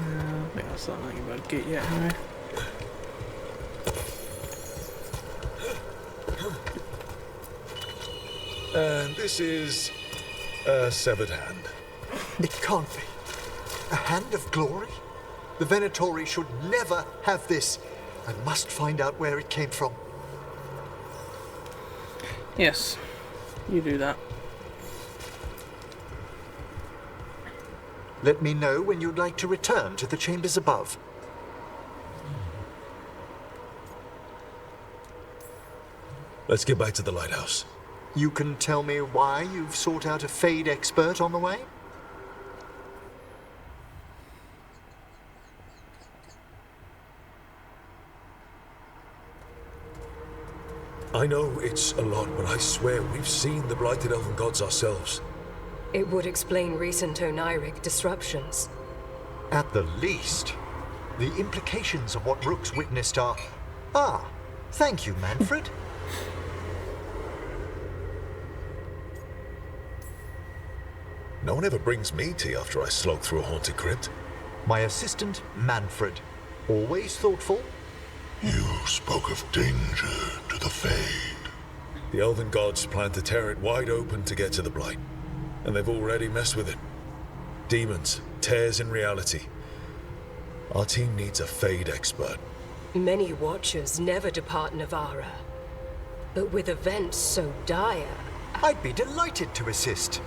think that's not nothing about get yet anyway. And this is a severed hand. It can't be. A hand of glory? The Venatori should never have this. I must find out where it came from. Yes, you do that. Let me know when you'd like to return to the chambers above. Let's get back to the lighthouse. You can tell me why you've sought out a Fade expert on the way? I know it's a lot, but I swear we've seen the blighted elven gods ourselves. It would explain recent Oniric disruptions. At the least. The implications of what Rook's witnessed are... Ah, thank you, Manfred. No one ever brings me tea after I slog through a haunted crypt. My assistant, Manfred. Always thoughtful. You spoke of danger to the Fade. The elven gods plan to tear it wide open to get to the blight. And they've already messed with it. Demons, tears in reality. Our team needs a Fade expert. Many Watchers never depart Navara. But with events so dire... I'd be delighted to assist.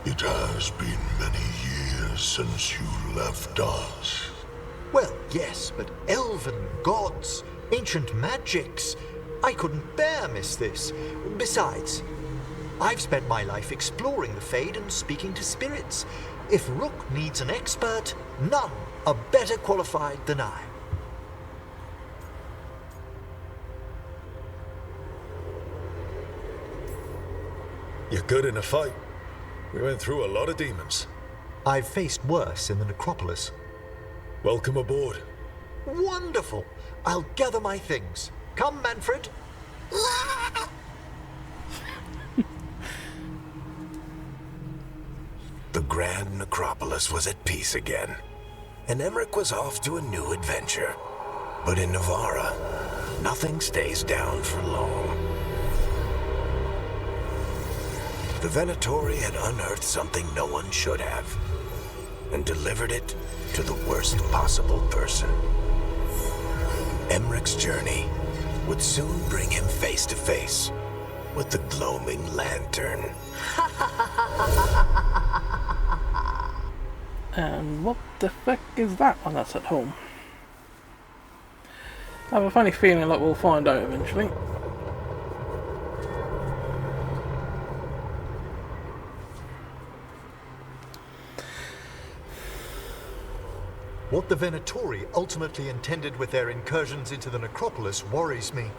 It has been many years since you left us. Well, yes, but elven gods, ancient magics. I couldn't bear miss this. Besides, I've spent my life exploring the Fade and speaking to spirits. If Rook needs an expert, none are better qualified than I. You're good in a fight. We went through a lot of demons. I've faced worse in the necropolis. Welcome aboard. Wonderful! I'll gather my things. Come, Manfred. The Grand Necropolis was at peace again, and Emmerich was off to a new adventure. But in Navara, nothing stays down for long. The Venatori had unearthed something no one should have, and delivered it to the worst possible person. Emmerich's journey would soon bring him face to face with the gloaming lantern. And what the fuck is that one that's at home? I have a funny feeling like we'll find out eventually. What the Venatori ultimately intended with their incursions into the necropolis worries me.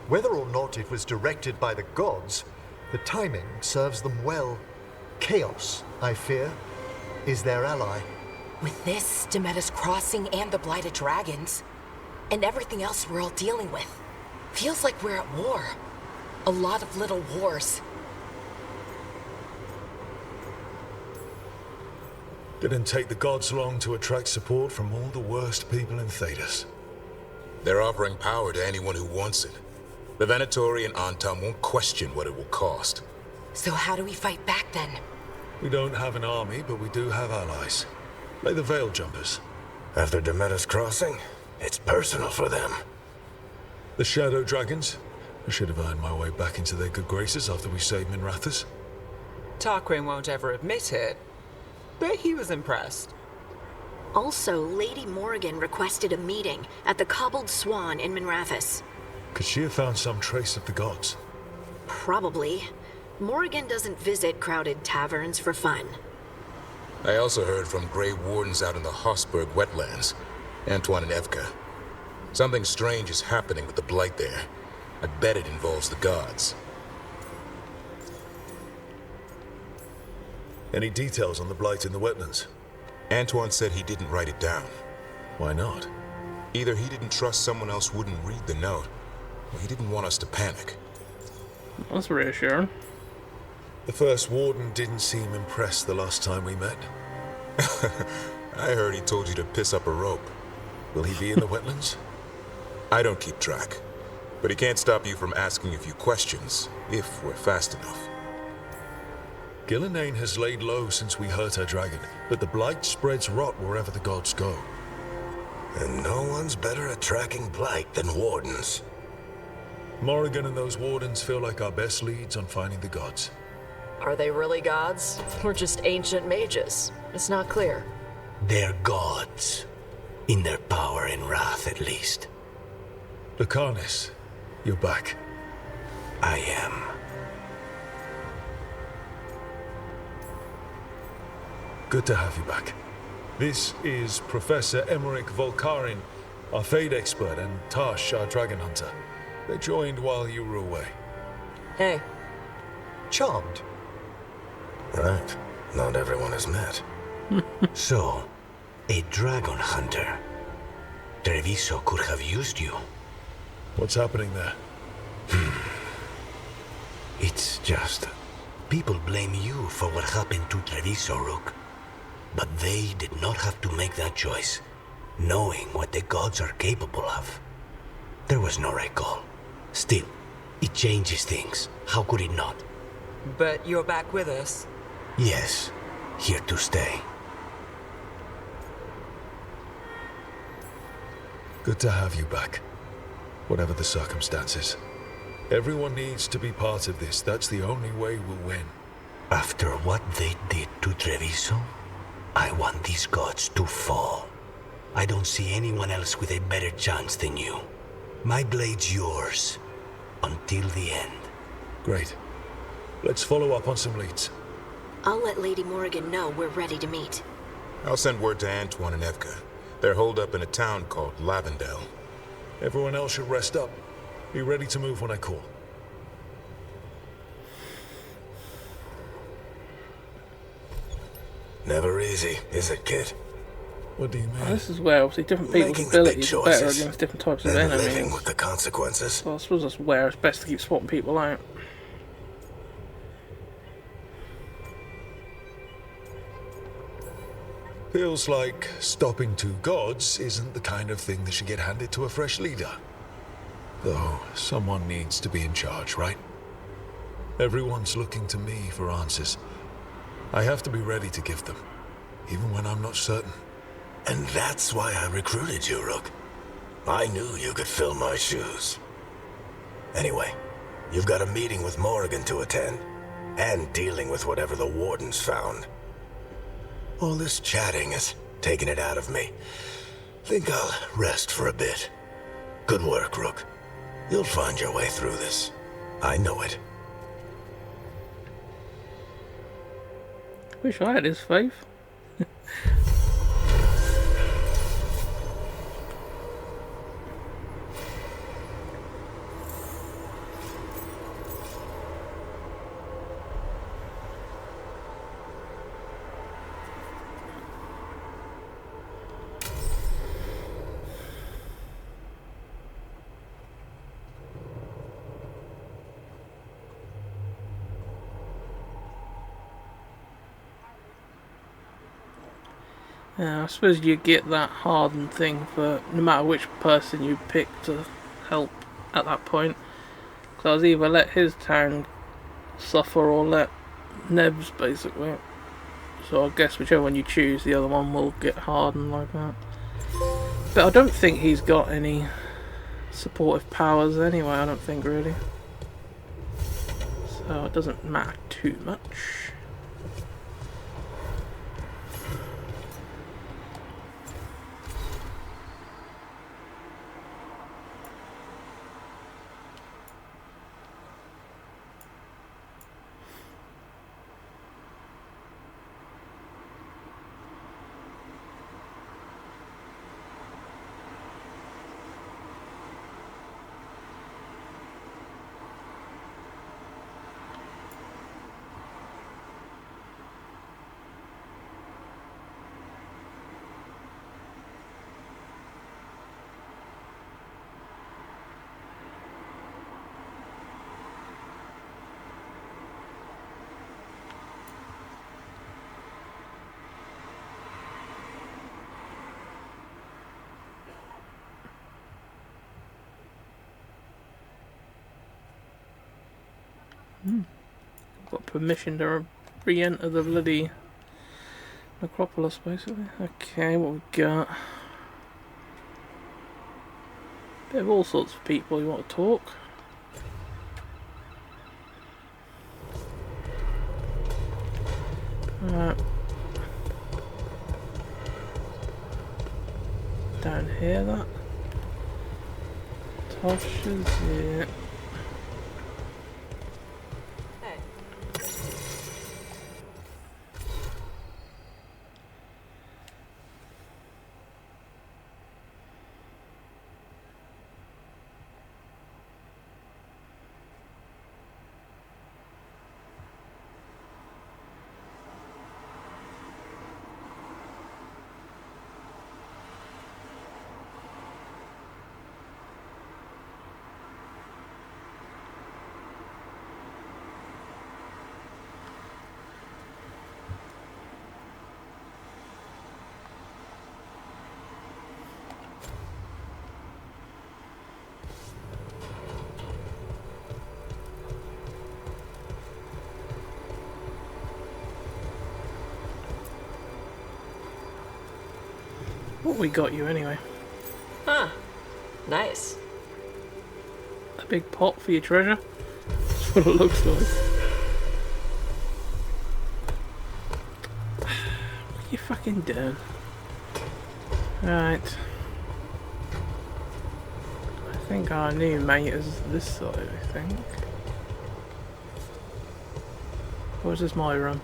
Whether or not it was directed by the gods, the timing serves them well. Chaos, I fear, is their ally. With this, Demeter's Crossing and the Blighted Dragons, and everything else we're all dealing with, feels like we're at war. A lot of little wars. Didn't take the gods long to attract support from all the worst people in Thedas. They're offering power to anyone who wants it. The Venatori and Antam won't question what it will cost. So how do we fight back then? We don't have an army, but we do have allies. Like the Veil Jumpers. After Demeter's Crossing, it's personal for them. The Shadow Dragons. I should have earned my way back into their good graces after we saved Minrathous. Tarquin won't ever admit it, but he was impressed. Also, Lady Morrigan requested a meeting at the Cobbled Swan in Minrathous. Could she have found some trace of the gods? Probably. Morrigan doesn't visit crowded taverns for fun. I also heard from Grey Wardens out in the Hossberg wetlands, Antoine and Evka. Something strange is happening with the Blight there. I bet it involves the gods. Any details on the Blight in the wetlands? Antoine said he didn't write it down. Why not? Either he didn't trust someone else wouldn't read the note, or he didn't want us to panic. That's reassuring. The first warden didn't seem impressed the last time we met. I heard he told you to piss up a rope. Will he be in the wetlands? I don't keep track, but he can't stop you from asking a few questions, if we're fast enough. Gillenane has laid low since we hurt her dragon, but the Blight spreads rot wherever the gods go. And no one's better at tracking Blight than wardens. Morrigan and those wardens feel like our best leads on finding the gods. Are they really gods? Or just ancient mages? It's not clear. They're gods. In their power and wrath, at least. Lucanus, you're back. I am. Good to have you back. This is Professor Emmerich Volkarin, our Fade expert, and Tash, our dragon hunter. They joined while you were away. Hey. Charmed. Right. Not everyone has met. So, a dragon hunter. Treviso could have used you. What's happening there? It's just... people blame you for what happened to Treviso, Rook. But they did not have to make that choice, knowing what the gods are capable of. There was no recall. Still, it changes things. How could it not? But you're back with us? Yes, here to stay. Good to have you back, whatever the circumstances. Everyone needs to be part of this. That's the only way we'll win. After what they did to Treviso, I want these gods to fall. I don't see anyone else with a better chance than you. My blade's yours, until the end. Great. Let's follow up on some leads. I'll let Lady Morrigan know we're ready to meet. I'll send word to Antoine and Evka. They're holed up in a town called Lavendale. Everyone else should rest up. Be ready to move when I call. Never easy, is it, kid? What do you mean? Well, this is where obviously different people's abilities are better against different types of enemies. Living with the consequences. So I suppose that's where it's best to keep swapping people out. Feels like stopping two gods isn't the kind of thing that should get handed to a fresh leader. Though, someone needs to be in charge, right? Everyone's looking to me for answers. I have to be ready to give them, even when I'm not certain. And that's why I recruited you, Rook. I knew you could fill my shoes. Anyway, you've got a meeting with Morrigan to attend, and dealing with whatever the wardens found. All this chatting has taken it out of me. Think I'll rest for a bit. Good work, Rook. You'll find your way through this. I know it. Wish I had his faith. Yeah, I suppose you get that hardened thing for no matter which person you pick to help at that point. Because either let his town suffer or let Neb's, basically. So I guess whichever one you choose, the other one will get hardened like that. But I don't think he's got any supportive powers anyway, I don't think really. So it doesn't matter too much. Got permission to re-enter the bloody necropolis, basically. Okay, what we got? Bit of all sorts of people who want to talk. Down here, that. Tosh's, yeah. What we got you anyway? Huh. Nice. A big pot for your treasure? That's what it looks like. What are you fucking doing? Right. I think our new mate is this side, I think. Or is this my room?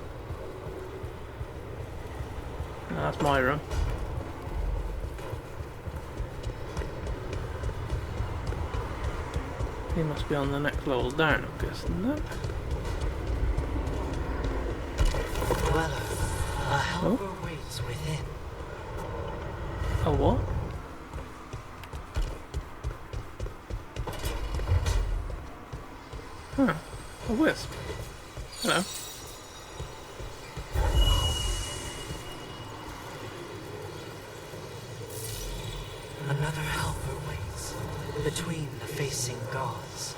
No, that's my room. He must be on the next level down, I'm guessing, no? Well, a helper waits within. A what? Huh. A wisp. Hello. Another helper waits between the facing gods.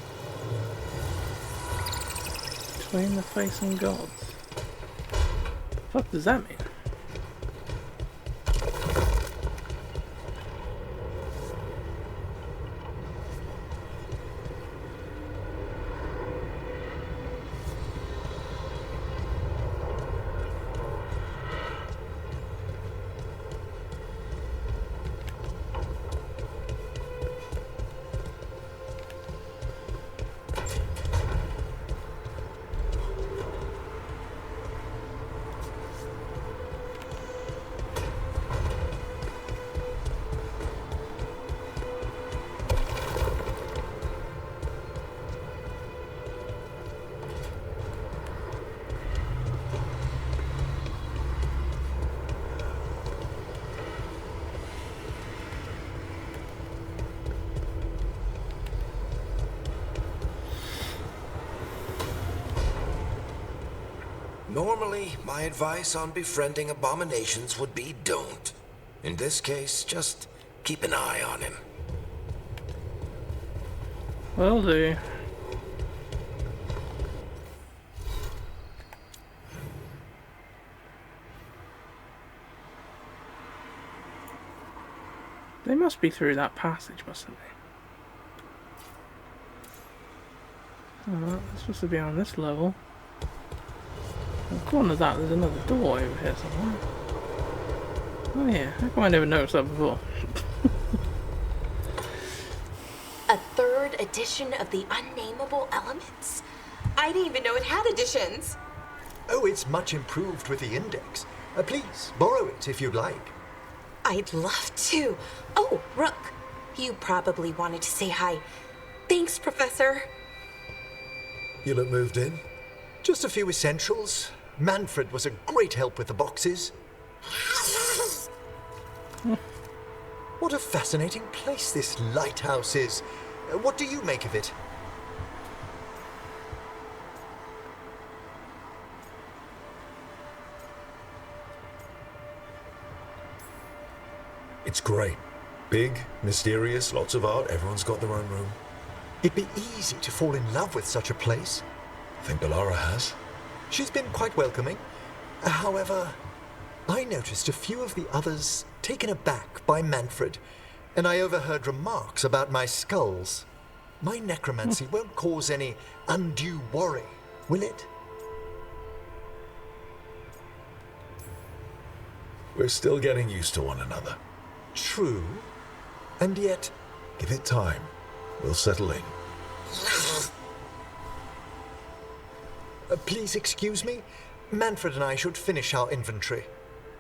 Between the facing gods? What does that mean? Normally, my advice on befriending abominations would be don't. In this case, just keep an eye on him. Will do. They must be through that passage, mustn't they? Oh, they're supposed to be on this level. According to that, there's another door over here somewhere. Oh yeah, how come I never noticed that before? A third edition of the Unnameable Elements? I didn't even know it had editions. Oh, it's much improved with the index. Please, borrow it if you'd like. I'd love to. Oh, Rook, you probably wanted to say hi. Thanks, Professor. You look moved in. Just a few essentials. Manfred was a great help with the boxes. What a fascinating place this lighthouse is. What do you make of it? It's great. Big, mysterious, lots of art, everyone's got their own room. It'd be easy to fall in love with such a place. Think Bellara has? She's been quite welcoming. However, I noticed a few of the others taken aback by Manfred, and I overheard remarks about my skulls. My necromancy won't cause any undue worry, will it? We're still getting used to one another. True. And yet... Give it time. We'll settle in. Please excuse me. Manfred and I should finish our inventory.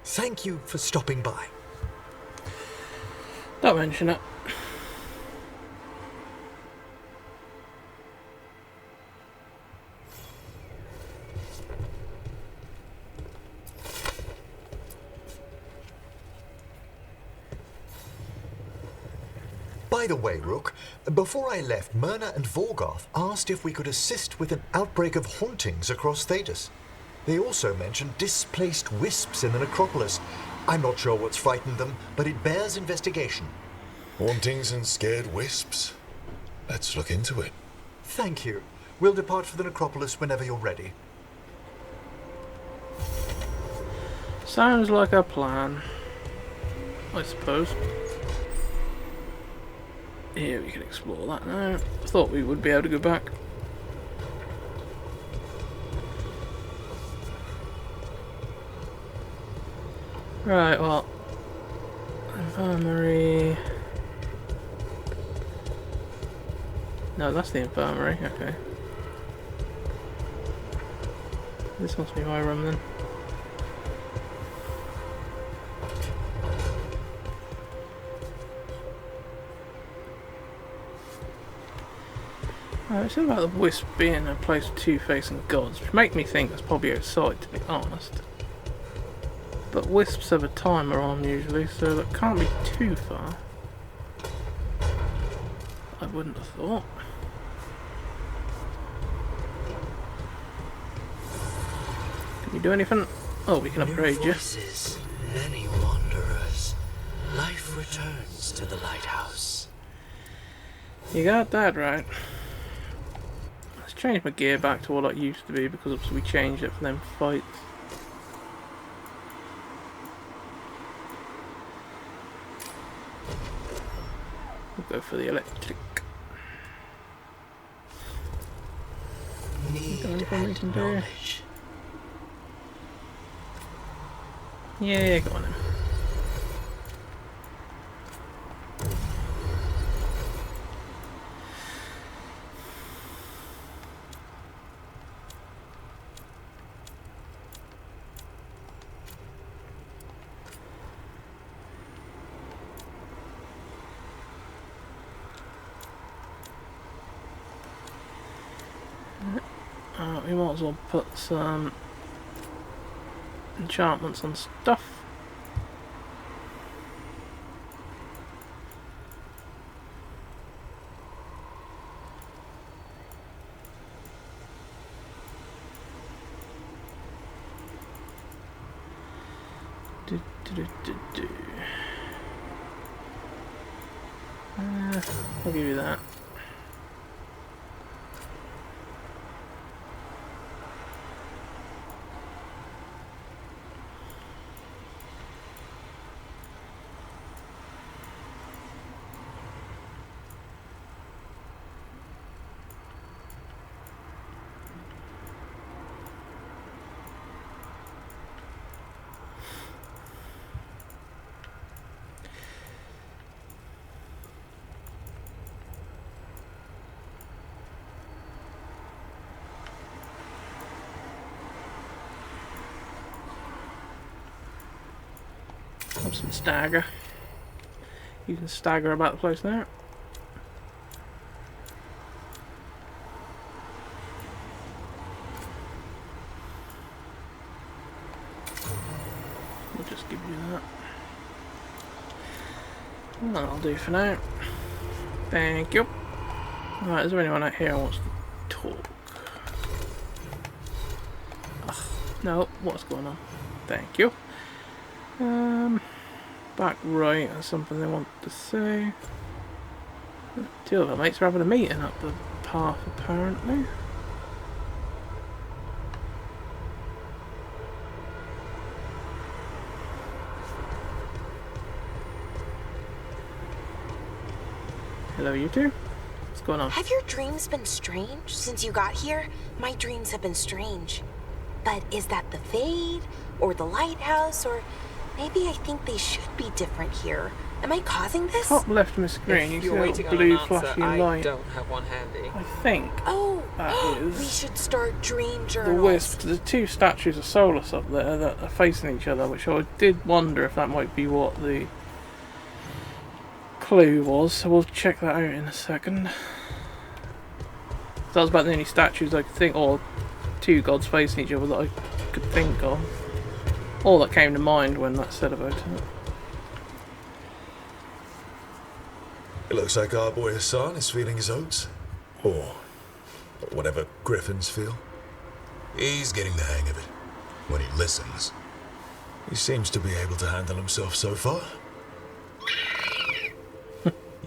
Thank you for stopping by. Don't mention it. By the way, Rook, before I left, Myrna and Veilguard asked if we could assist with an outbreak of hauntings across Thedas. They also mentioned displaced wisps in the necropolis. I'm not sure what's frightened them, but it bears investigation. Hauntings and scared wisps? Let's look into it. Thank you. We'll depart for the necropolis whenever you're ready. Sounds like a plan, I suppose. Here we can explore that now. I thought we would be able to go back. Right, well, infirmary. No, that's the infirmary, okay. This must be my room then. It's about the wisp being a place of two-facing gods, which make me think that's probably outside, to be honest. But wisps have a timer on usually, so that can't be too far. I wouldn't have thought. Can you do anything? Oh, we can upgrade you. Voices, many wanderers. Life returns to the lighthouse. You got that right. Let's change my gear back to what it used to be because obviously we changed it for them fights. We'll go for the electric. Anything we can do? Yeah, go on then. We might as well put some enchantments on stuff. I'll give you that. Have some stagger. You can stagger about the place there. We'll just give you that. That'll do for now. Thank you. Right, is there anyone out here who wants to talk? Ugh, no, what's going on? Thank you. Back right, that's something they want to say. Two of our mates are having a meeting up the path, apparently. Hello, you two. What's going on? Have your dreams been strange since you got here? My dreams have been strange. But is that the Fade, or the lighthouse, or maybe I think they should be different here? Am I causing this? Top left of my screen, you see You're a waiting little on blue an answer. flashing I light. don't have one handy. I think that we is should start dream the journals. wisp. There's two statues of Solus up there that are facing each other, which I did wonder if that might be what the clue was. So we'll check that out in a second. That was about the only statues I could think, or two gods facing each other that I could think of. All that came to mind when that said about it. It looks like our boy Hassan is feeling his oats. Or whatever griffins feel. He's getting the hang of it. When he listens. He seems to be able to handle himself so far.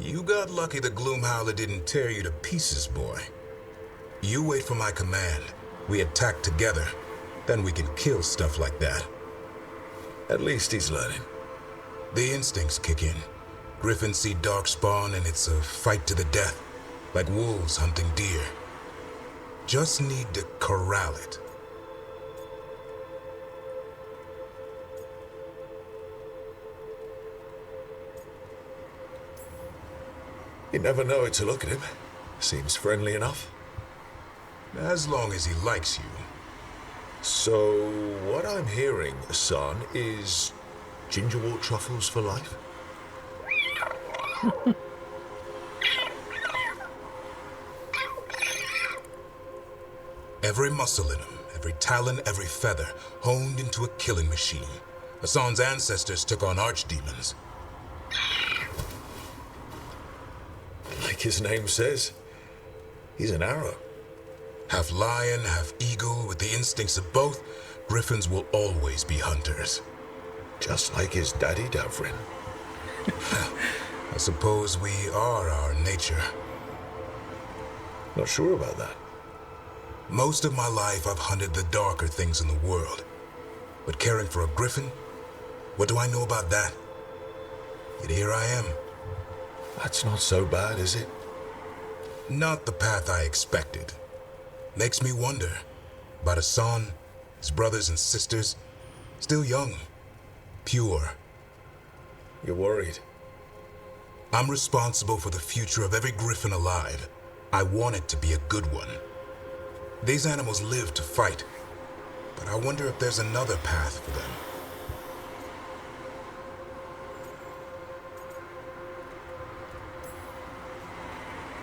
You got lucky the Gloomhowler didn't tear you to pieces, boy. You wait for my command. We attack together. Then we can kill stuff like that. At least he's learning. The instincts kick in. Griffins see darkspawn and it's a fight to the death. Like wolves hunting deer. Just need to corral it. You never know it to look at him. Seems friendly enough. As long as he likes you. So, what I'm hearing, son, is gingerwort truffles for life? Every muscle in him, every talon, every feather, honed into a killing machine. Hassan's ancestors took on archdemons. Like his name says, he's an arrow. Half lion, half eagle, with the instincts of both, griffins will always be hunters. Just like his daddy, Davrin. I suppose we are our nature. Not sure about that. Most of my life I've hunted the darker things in the world. But caring for a griffin? What do I know about that? Yet here I am. That's not so bad, is it? Not the path I expected. Makes me wonder about Hassan, his brothers and sisters, still young, pure. You're worried? I'm responsible for the future of every griffin alive. I want it to be a good one. These animals live to fight, but I wonder if there's another path for them.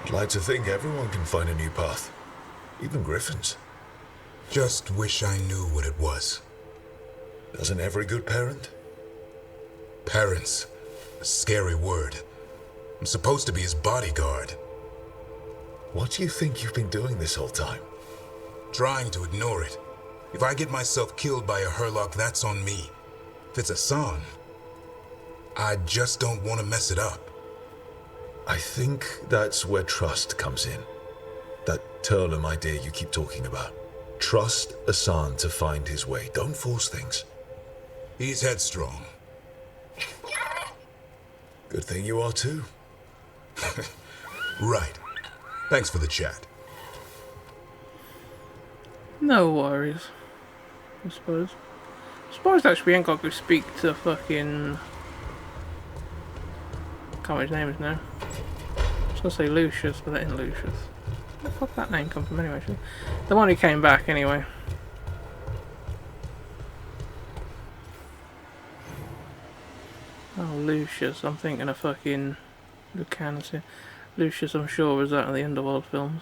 I'd like to think everyone can find a new path. Even griffins. Just wish I knew what it was. Doesn't every good parent? Parents. A scary word. I'm supposed to be his bodyguard. What do you think you've been doing this whole time? Trying to ignore it. If I get myself killed by a Herlock, that's on me. If it's Hassan, I just don't want to mess it up. I think that's where trust comes in. That Turlum idea you keep talking about. Trust Hassan to find his way. Don't force things. He's headstrong. Good thing you are too. Right. Thanks for the chat. No worries. I suppose. Surprised actually we ain't got to go speak to fucking... can't remember his name is now. I was gonna say Lucius, but that ain't Lucius. Where the fuck that name come from anyway? Actually? The one who came back anyway. Oh, Lucius. I'm thinking of fucking Lucanus here. Lucius, I'm sure, was out of the Underworld films.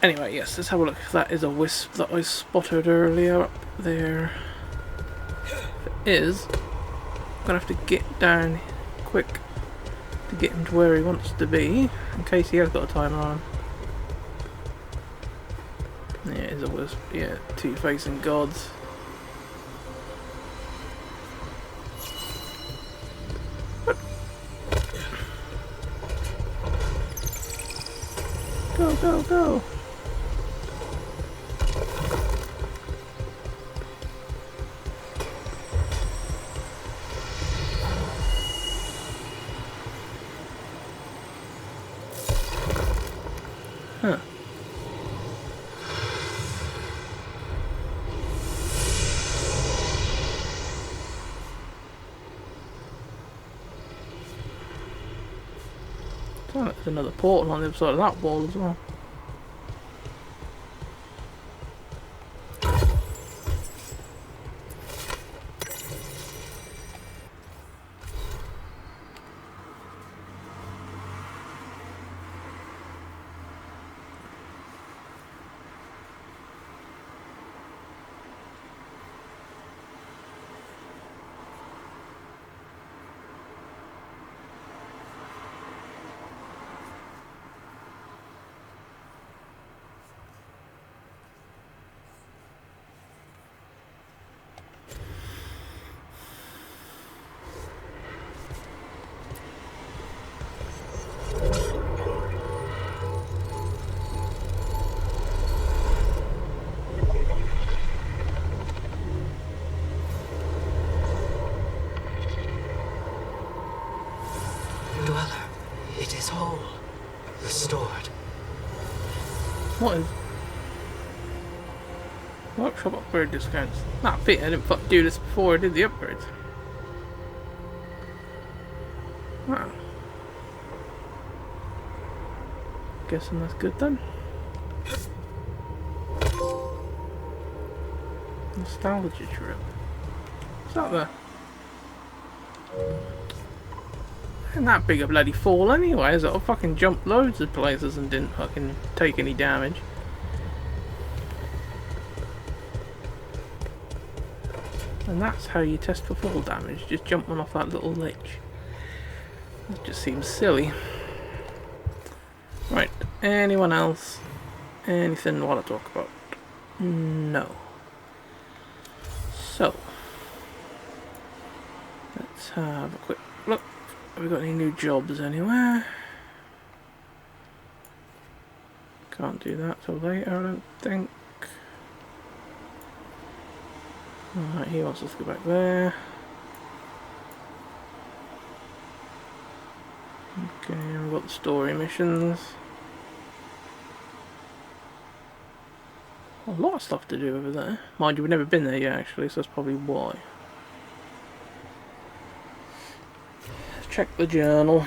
Anyway, yes, let's have a look. That is a wisp that I spotted earlier up there. If it is, I'm gonna have to get down quick to get him to where he wants to be, in case he has got a timer on. Yeah, it is a wisp. Yeah, two facing gods. Go, go, go! Oh, there's another portal on the other side of that wall as well. Dweller, it is whole. Restored. What is... Workshop upgrade discounts. Nah, Pete, I didn't fucking do this before I did the upgrades. Wow. Guessing that's good then. Nostalgia trip. What's that there? Ain't that big a bloody fall anyway, is it? I fucking jumped loads of places and didn't fucking take any damage. And that's how you test for fall damage, just jumping off that little ledge. That just seems silly. Right, anyone else? Anything I want to talk about? No. So, let's have a quick look. Have we got any new jobs anywhere? Can't do that till later, I don't think. Alright, he wants us to go back there. Okay, we've got the story missions. A lot of stuff to do over there. Mind you, we've never been there yet actually, so that's probably why. Let's check the journal.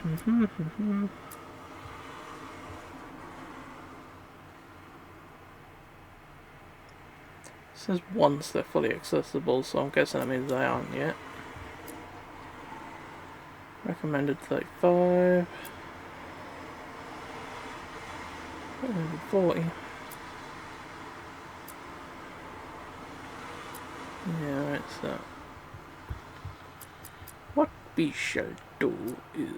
It says once they're fully accessible, so I'm guessing that means they aren't yet. Recommended 35. Recommended 40. Yeah, right, so what we shall do is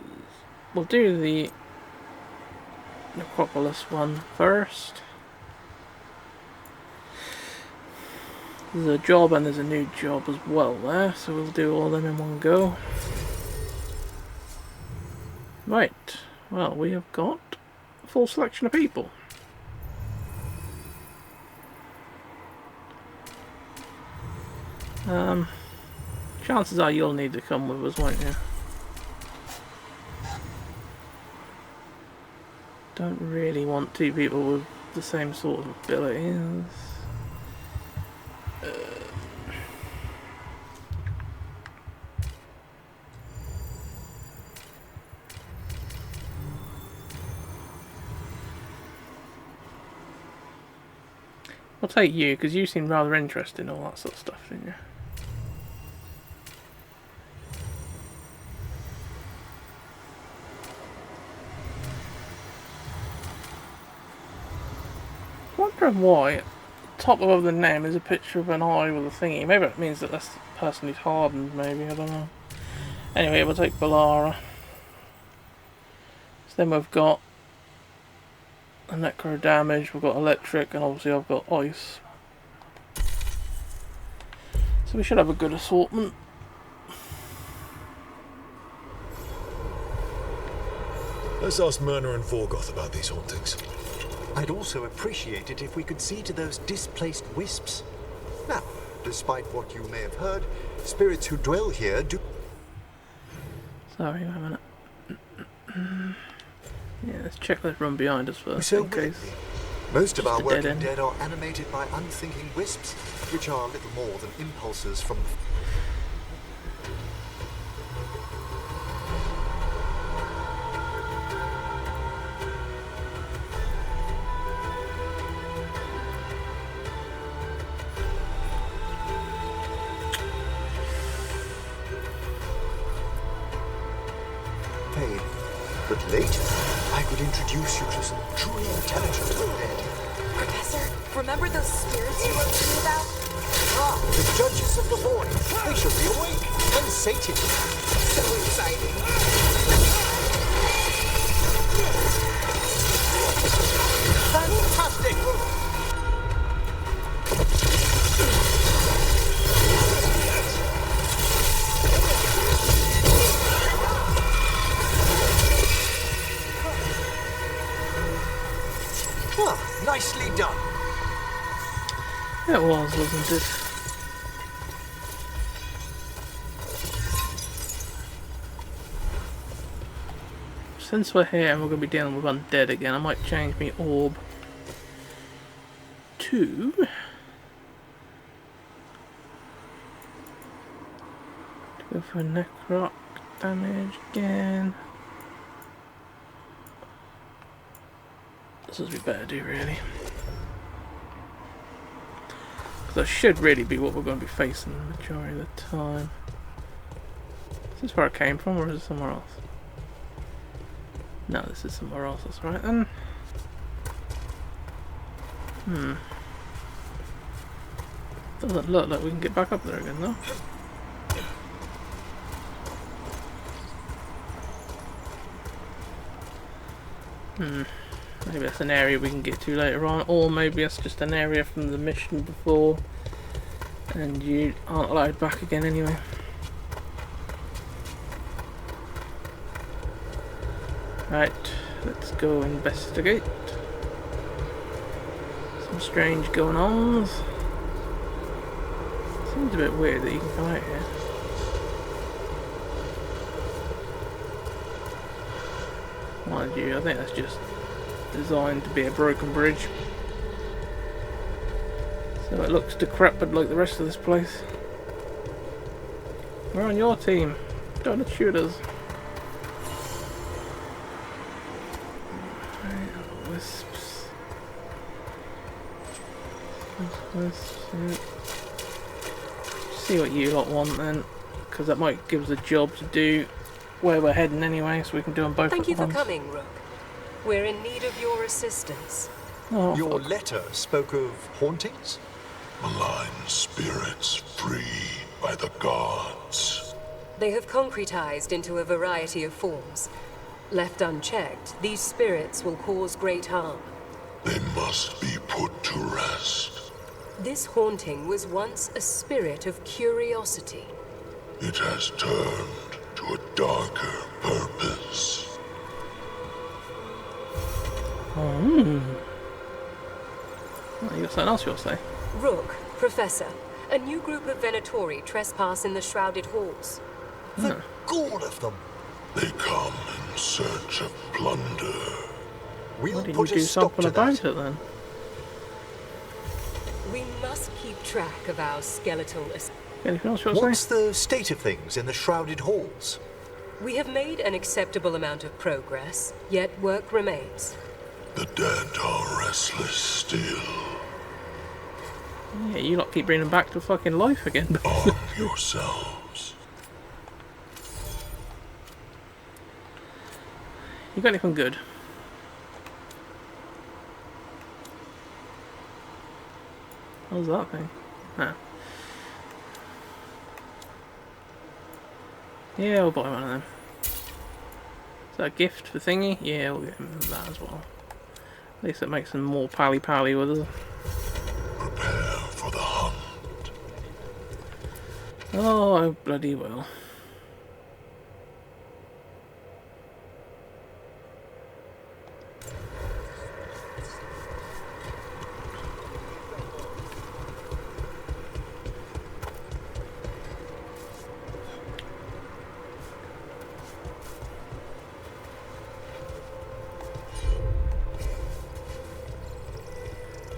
we'll do the Necropolis one first. There's a job and there's a new job as well there, so we'll do all of them in one go. Right, well, we have got a full selection of people. Chances are you'll need to come with us, won't you? Don't really want two people with the same sort of abilities. I'll take you, because you seem rather interested in all that sort of stuff, didn't you? Wondering why at the top above the name is a picture of an eye with a thingy. Maybe that means that that's the person who's hardened, maybe, I don't know. Anyway, we'll take Balara. So then we've got a necro damage, we've got electric, and obviously I've got ice. So we should have a good assortment. Let's ask Myrna and Vorgoth about these hauntings. I'd also appreciate it if we could see to those displaced wisps. Now, despite what you may have heard, spirits who dwell here do... Sorry, wait a minute. Yeah, let's check that run behind us first, so in case. Most of our Just a dead working end. dead are animated by unthinking wisps, which are little more than impulses from... But later, I could introduce you to some truly intelligent undead. Professor, remember those spirits you wrote to me about? Ah, the judges of the void. They shall be awake and sated. So exciting. Fantastic! Ah, nicely done. It was, wasn't it? Since we're here and we're going to be dealing with undead again, I might change my orb to... go for necroc damage again. This would be better do, really. Because that should really be what we're going to be facing the majority of the time. Is this where I came from, or is it somewhere else? No, this is somewhere else, that's right then. Doesn't look like we can get back up there again though. Maybe that's an area we can get to later on, or maybe that's just an area from the mission before and you aren't allowed back again anyway. Right, let's go investigate. Some strange going ons. Seems a bit weird that you can come out here. Mind you, I think that's just designed to be a broken bridge. So it looks decrepit like the rest of this place. We're on your team. Don't shoot us. Wisps. See what you lot want then, because that might give us a job to do where we're heading anyway, so we can do them both. Thank you for coming, Rook. We're in need of your assistance. Oh, your letter spoke of hauntings? Malign spirits free by the gods. They have concretized into a variety of forms. Left unchecked, these spirits will cause great harm. They must be put to rest. This haunting was once a spirit of curiosity. It has turned to a darker purpose. Well, you got something else you'll say? Rook, Professor, a new group of Venatori trespass in the Shrouded Halls. The gall of them! They come in search of plunder. We'll Why didn't put you a do stop something to about that. it then? We must keep track of our skeletal... Anything else you'll say? What's the state of things in the Shrouded Halls? We have made an acceptable amount of progress, yet work remains. The dead are restless still. Yeah, you lot keep bringing them back to fucking life again. Arm yourselves. You got anything good? What was that thing? Ah. Yeah, we'll buy one of them. Is that a gift for Thingy? Yeah, we'll get him that as well. At least it makes him more pally-pally with us. Prepare for the hunt. Oh, I bloody will.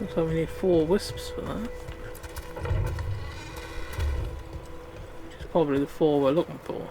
Looks like we need 4 wisps for that. Which is probably the 4 we're looking for.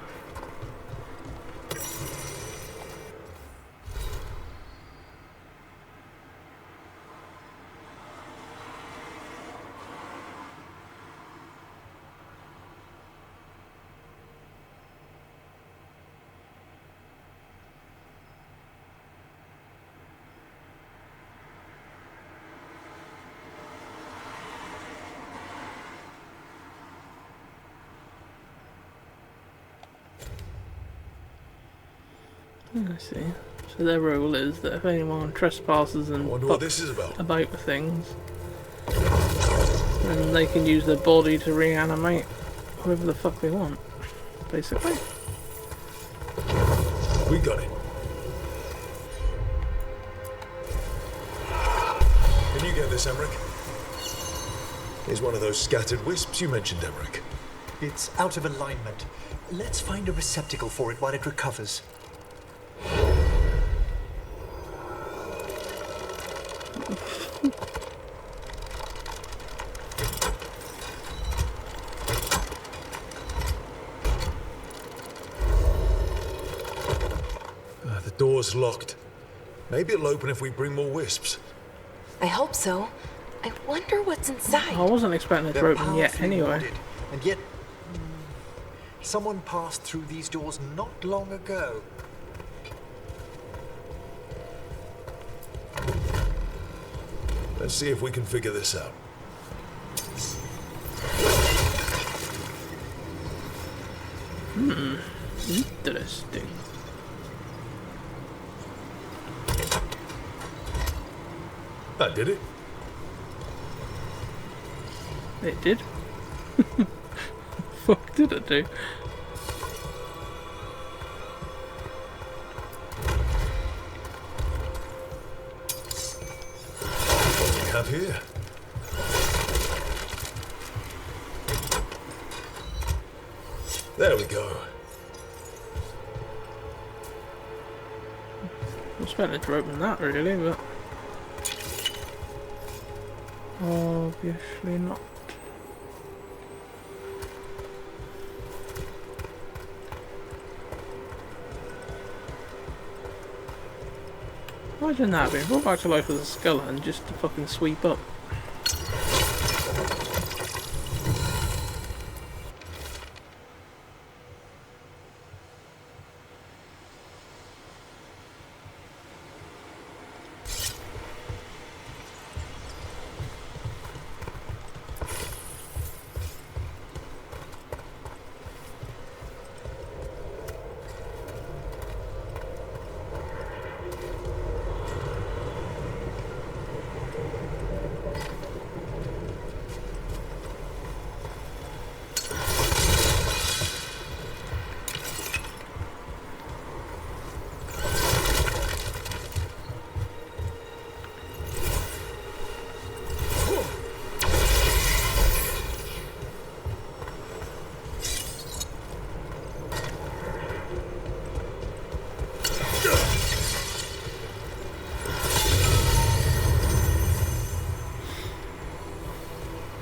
I see. So their rule is that if anyone trespasses and fucks about with things, then they can use their body to reanimate whoever the fuck they want, basically. We got it. Can you get this, Emmerich? Here's one of those scattered wisps you mentioned, Emmerich. It's out of alignment. Let's find a receptacle for it while it recovers. The door's locked. Maybe it'll open if we bring more wisps. I hope so. I wonder what's inside. I wasn't expecting it to open yet anyway. Warded, and yet, someone passed through these doors not long ago. Let's see if we can figure this out. Interesting. That did it. It did? Fuck did it do? What do we have here? There we go. I was expecting to open that really, but obviously not. Imagine that being brought back to life as a skeleton just to fucking sweep up.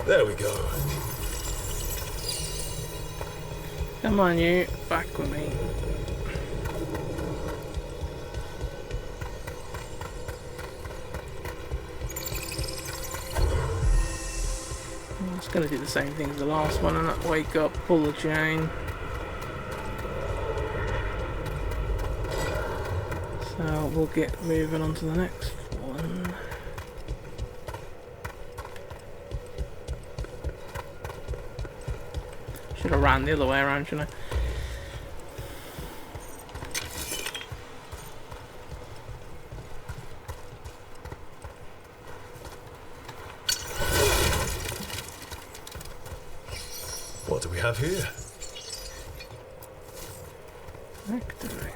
There we go. Come on, you, back with me. It's gonna do the same thing as the last one, and that wake up, pull the chain. So we'll get moving on to the next one. Should have ran the other way around, shouldn't I? What do we have here? Activate.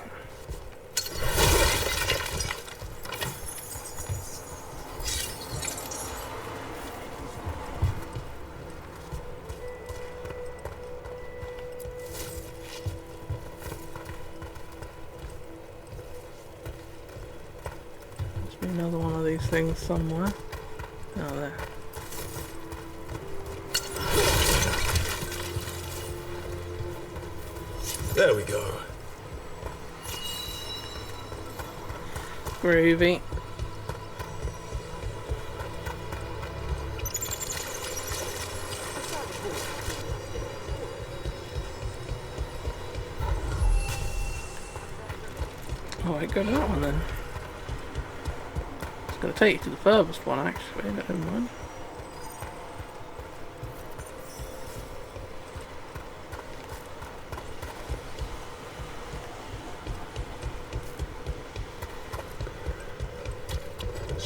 Must be another one of these things somewhere. Oh, there. There we go. Groovy. Oh, I go to that one then. It's going to take you to the furthest one actually, but never mind.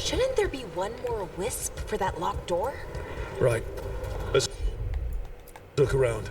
Shouldn't there be one more wisp for that locked door? Right. Let's look around.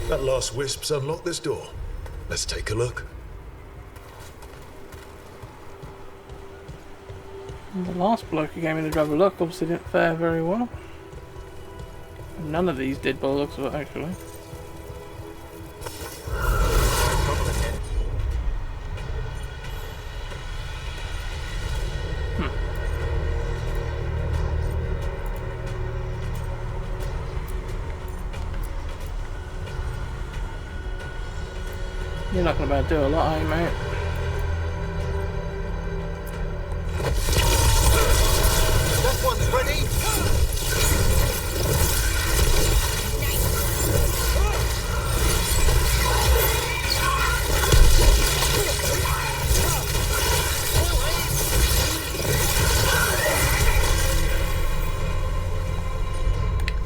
That last wisp's unlocked this door. Let's take a look. And the last bloke who came in to have a look obviously didn't fare very well. None of these did by the looks of it, actually. You're not going to be able to do a lot, are you, mate? That one's ready.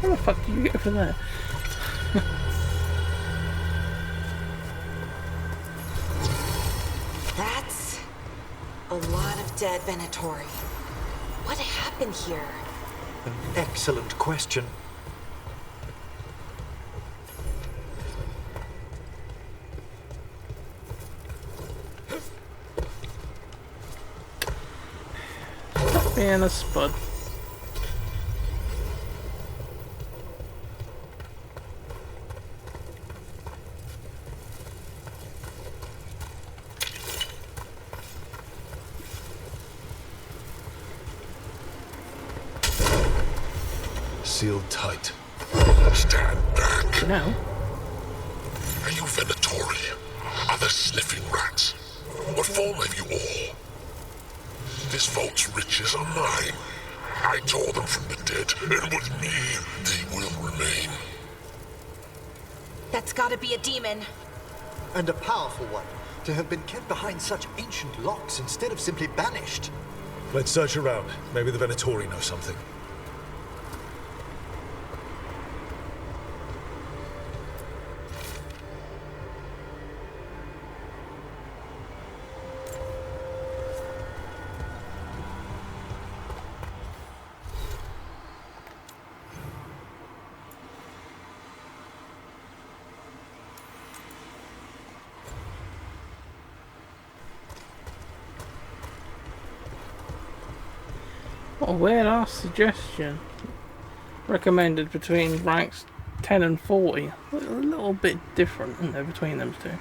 How the fuck did you get from there? That's a lot of dead Venatori. What happened here? An excellent question. Stop being a spud. Sealed tight. Stand back. No. Are you Venatori? Are there sniffing rats? What form have you all? This vault's riches are mine. I tore them from the dead, and with me, they will remain. That's gotta be a demon. And a powerful one, to have been kept behind such ancient locks instead of simply banished. Let's search around. Maybe the Venatori know something. What a weird ass suggestion. Recommended between ranks 10 and 40. A little bit different, isn't there, between them two?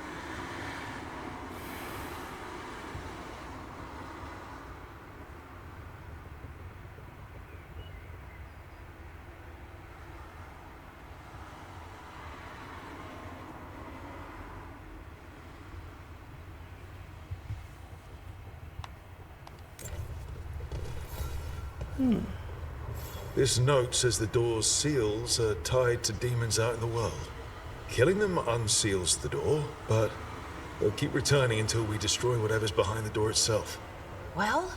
This note says the door's seals are tied to demons out in the world. Killing them unseals the door, but they'll keep returning until we destroy whatever's behind the door itself. Well,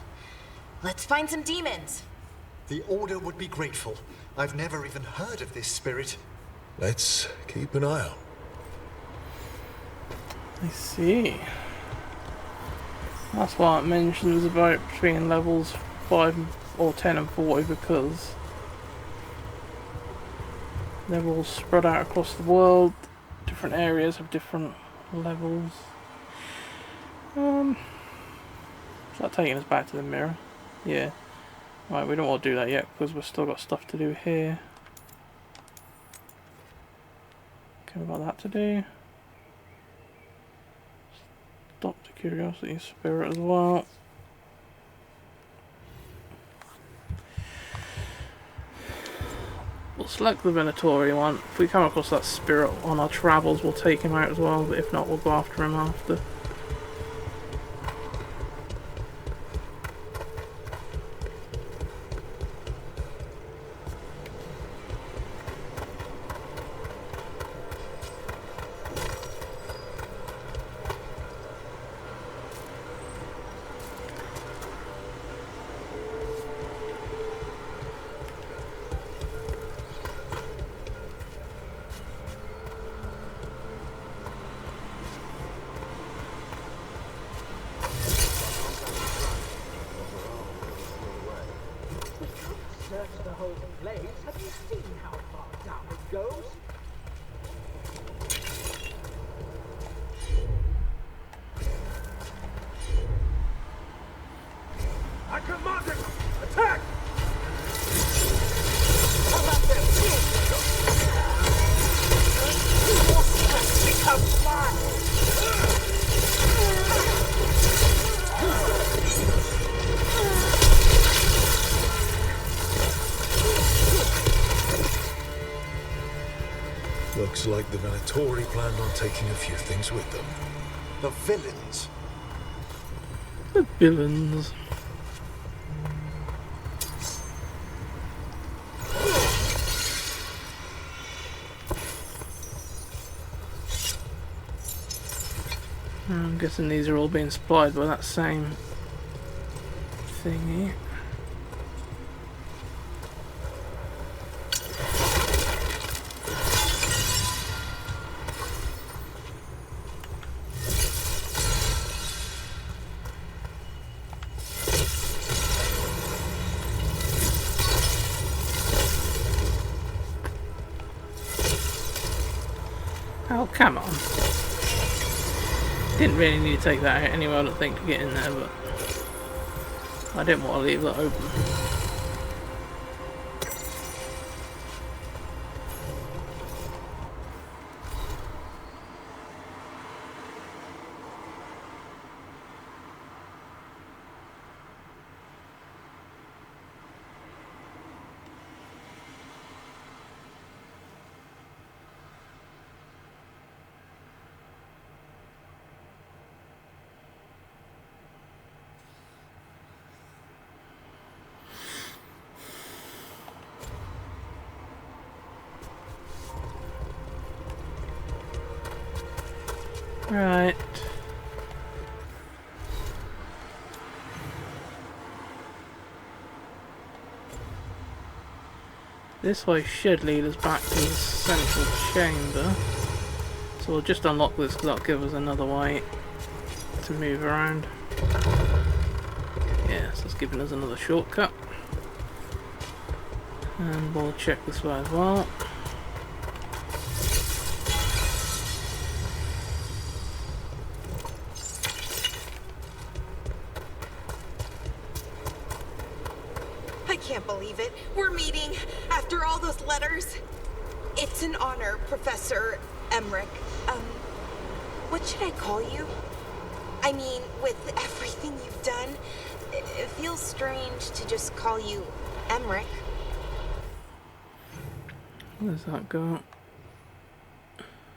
let's find some demons. The Order would be grateful. I've never even heard of this spirit. Let's keep an eye out. I see. That's why it mentions about between levels 5 or 10 and 40, because they're all spread out across the world. Different areas have different levels. Is that taking us back to the mirror? Yeah. Right, we don't want to do that yet because we've still got stuff to do here. Okay, we've got that to do. Stop the curiosity spirit as well. select the Venatori one. If we come across that spirit on our travels, we'll take him out as well, but if not, we'll go after him after. Looks like the Venatori planned on taking a few things with them. The villains. The villains. I'm guessing these are all being supplied by that same thingy. Oh, come on. Didn't really need to take that out anyway, I don't think, to get in there, but I didn't want to leave that open. Right. This way should lead us back to the central chamber. So we'll just unlock this because that'll give us another way to move around. Yes, it's giving us another shortcut. And we'll check this way as well. I can't believe it. We're meeting after all those letters. It's an honor, Professor Emmerich. What should I call you? I mean, with everything you've done, it feels strange to just call you Emmerich. Where does that go?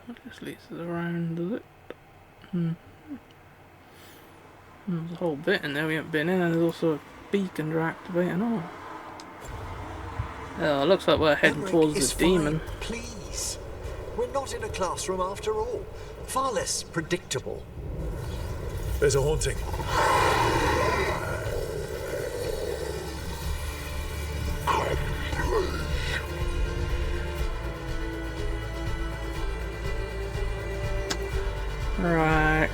That just leads us around, does it? There's a whole bit in there we haven't been in, and there's also a beacon to activate and all. Oh, it looks like we're heading towards the demon. Please. We're not in a classroom after all. Far less predictable. There's a haunting. Right.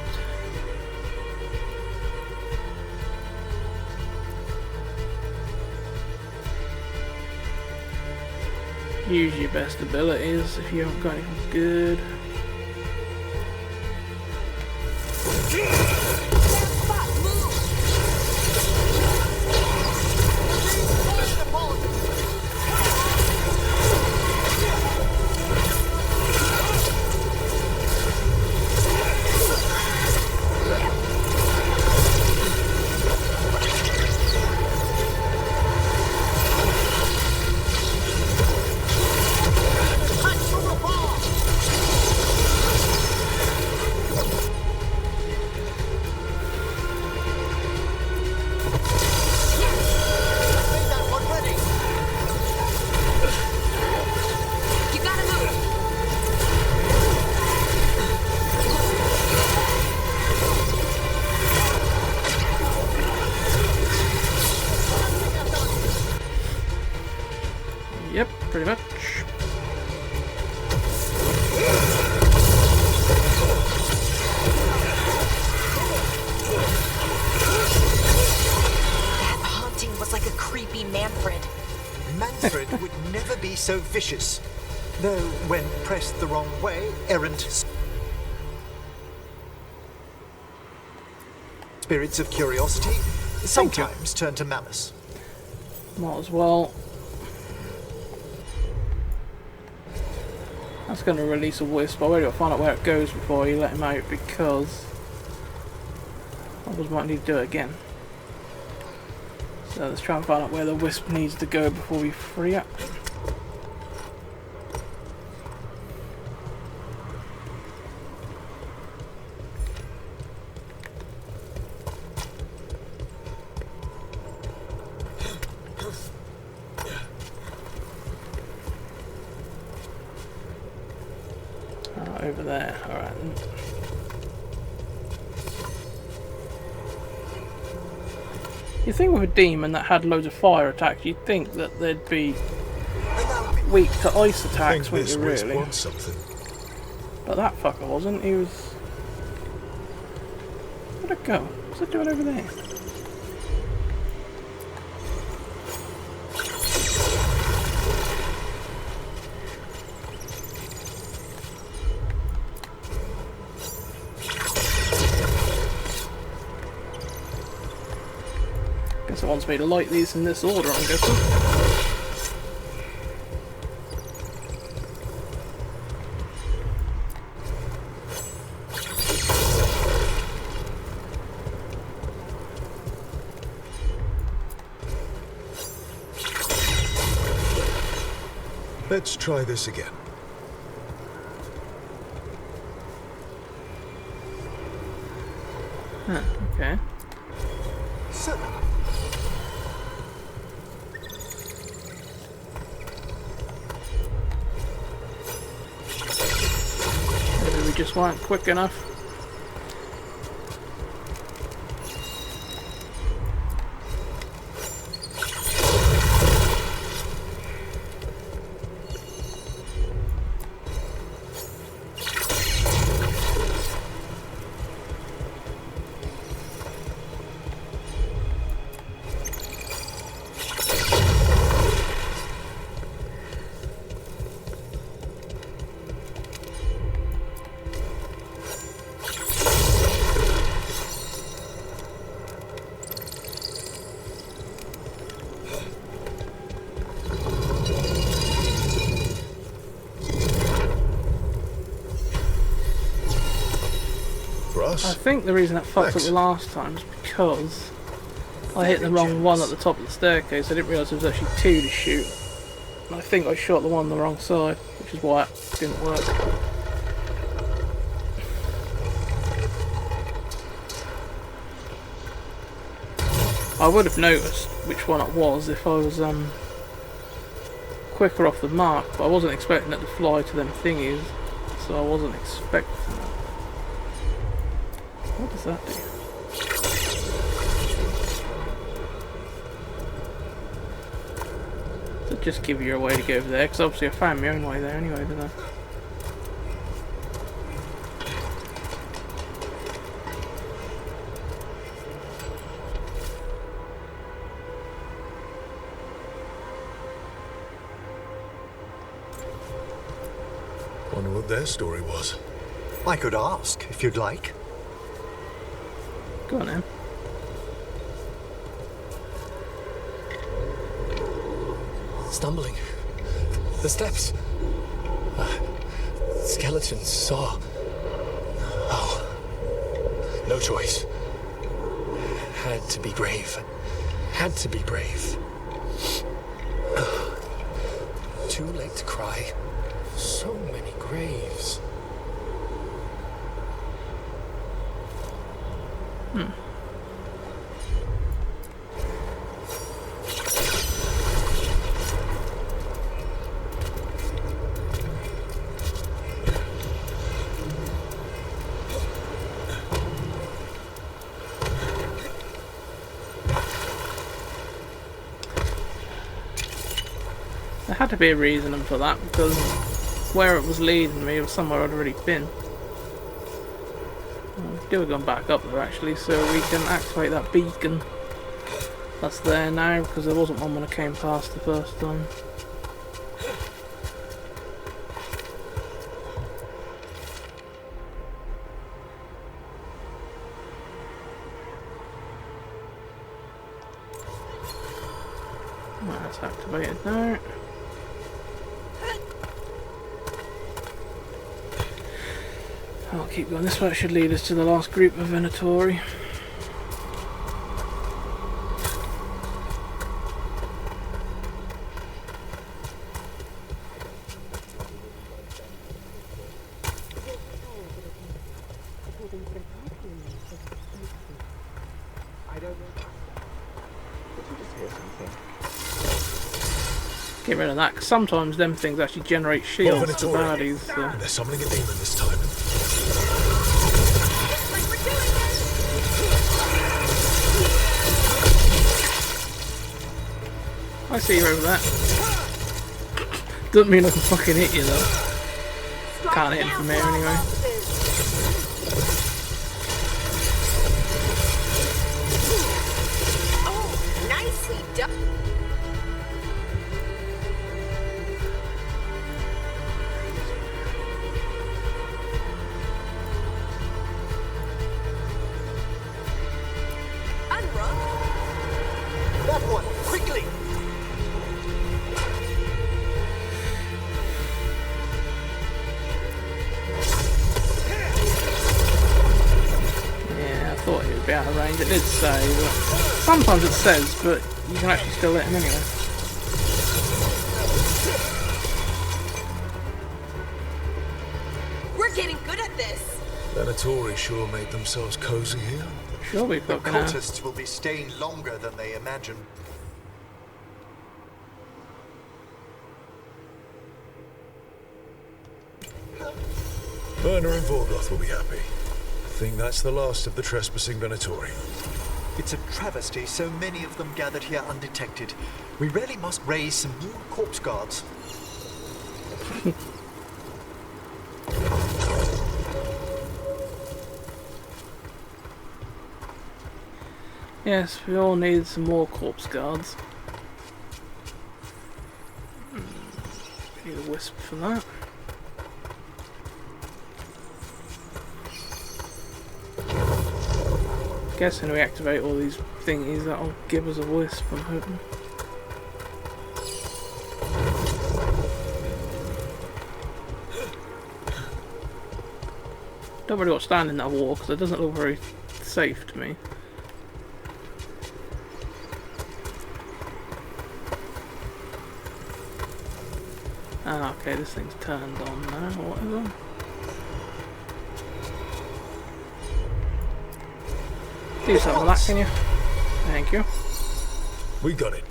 Use your best abilities if you haven't got anything good. so vicious. Though, when pressed the wrong way, errant spirits of curiosity sometimes turn to malice. Might as well. That's going to release a wisp. I've already got to find out where it goes before you let him out, because I was might need to do it again. So let's try and find out where the wisp needs to go before we free it. Over there, alright. You think with a demon that had loads of fire attacks, you'd think that they'd be weak to ice attacks, wouldn't you, really? But that fucker wasn't. He was... Where'd it go? What's it doing over there? Guess it wants me to light these in this order, I'm guessing. Let's try this again. Huh, okay. Maybe we just weren't quick enough. I think the reason that fucked up the last time is because I hit the wrong one at the top of the staircase. I didn't realise there was actually two to shoot. And I think I shot the one on the wrong side, which is why it didn't work. I would have noticed which one it was if I was quicker off the mark, but I wasn't expecting it to fly to them thingies, so I wasn't expecting that. What does that do? Does it just give you a way to go over there? Because obviously I found my own way there anyway, didn't I? Wonder what their story was. I could ask, if you'd like. Go on then. Stumbling. The steps. Skeletons saw. Oh. No choice. Had to be brave. Had to be brave. Too late to cry. So many graves. There had to be a reason for that, because where it was leading me was somewhere I'd already been. We could have gone back up there actually, so we can activate that beacon that's there now, because there wasn't one when I came past the first time. That's activated now. I'll keep going this way. It should lead us to the last group of Venatori. Get rid of that, because sometimes them things actually generate shields to baddies. So. They're summoning a demon this time. I see you over there. Doesn't mean I can fucking hit you though. Can't hit him from here anyway. Oh, nicely done. That one, quickly! Yeah, I thought he would be out of range. It did say, but sometimes it says, but you can actually still hit him anyway. We're getting good at this. Venatori sure made themselves cozy here. Sure, we've The got cultists will be staying longer than they imagine. Werner and Veilguard will be happy. I think that's the last of the trespassing Venatori. It's a travesty so many of them gathered here undetected. We really must raise some new corpse guards. Yes, we all need some more corpse guards. Need a wisp for that. Guessing we activate all these thingies, that'll give us a wisp, I'm hoping. Don't really want to stand in that wall because it doesn't look very safe to me. Ah, okay, this thing's turned on now, or whatever. Do something with that, can you? Thank you. We got it.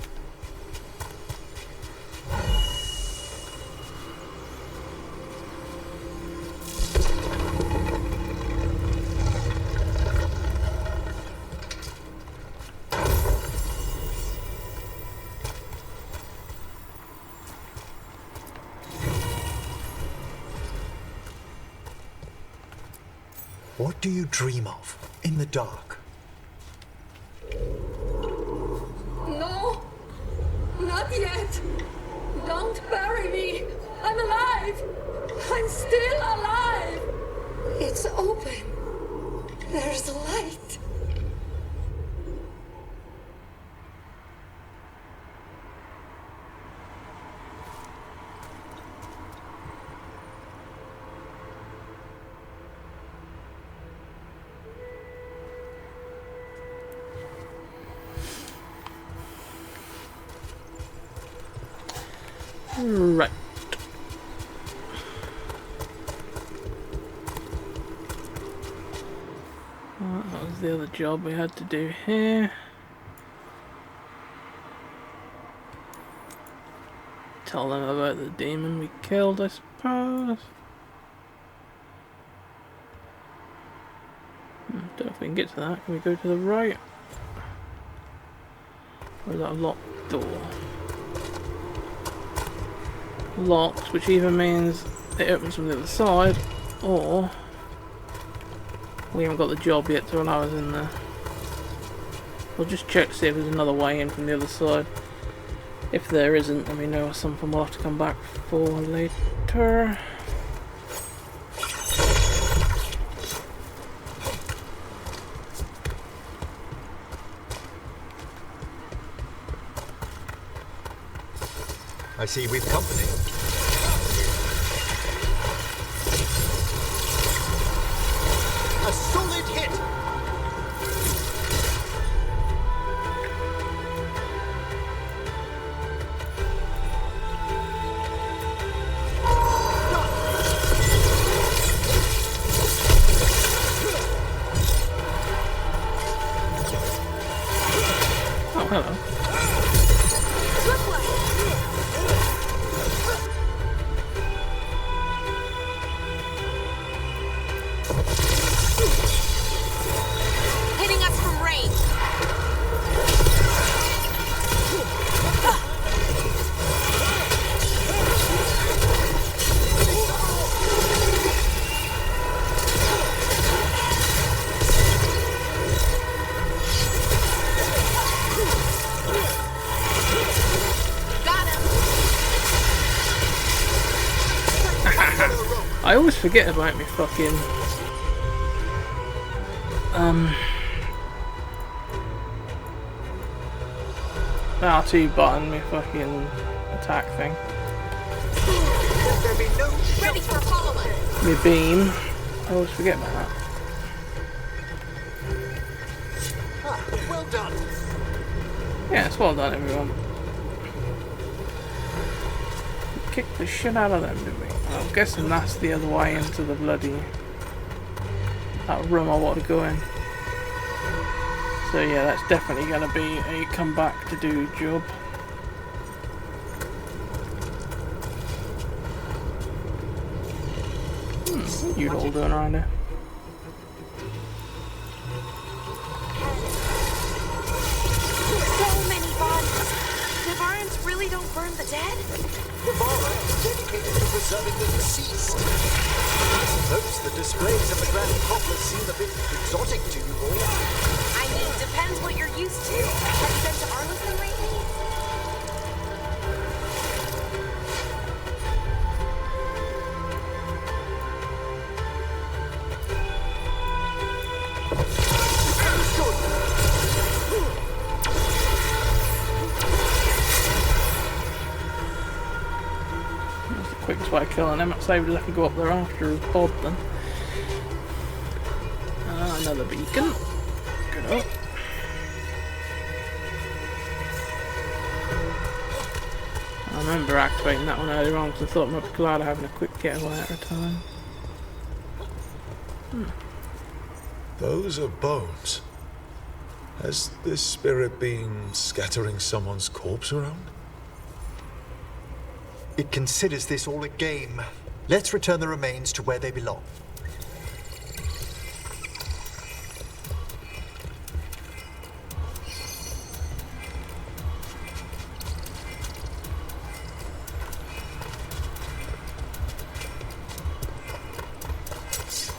What do you dream of in the dark? No! Not yet! Don't bury me! I'm alive! I'm still alive! It's open. There's light. Right. Well, that was the other job we had to do here. Tell them about the demon we killed, I suppose. Don't know if we can get to that. Can we go to the right? Or is that a locked door? Locked, which either means it opens from the other side, or we haven't got the job yet to allow us in there. We'll just check to see if there's another way in from the other side. If there isn't, then we know something we'll have to come back for later. I see we've company. A solid hit! Oh, hello. Hitting us from range. I always forget about me fucking R2 button, me fucking attack thing. Ready for a follow-up. Me beam. I always forget about that. Well done. Yeah, it's well done, everyone. Kick the shit out of them, did we? I'm guessing that's the other way into the bloody that room I want to go in. So yeah, that's definitely going to be a come back to do job. You'd all doing around here. So many bodies. Navarans really don't burn the dead? Navarra is dedicated to preserving the deceased. I suppose the displays of the Grand Poplars seem a bit exotic to you all. I mean, depends what you're used to. Have you been to Arlington lately? That's the quickest way of killing them. It saved us if we go up there after his pod then. Another beacon. Good up. I remember activating that one earlier on because I thought I might be glad of having a quick getaway at a time. Those are bones. Has this spirit been scattering someone's corpse around? It considers this all a game. Let's return the remains to where they belong.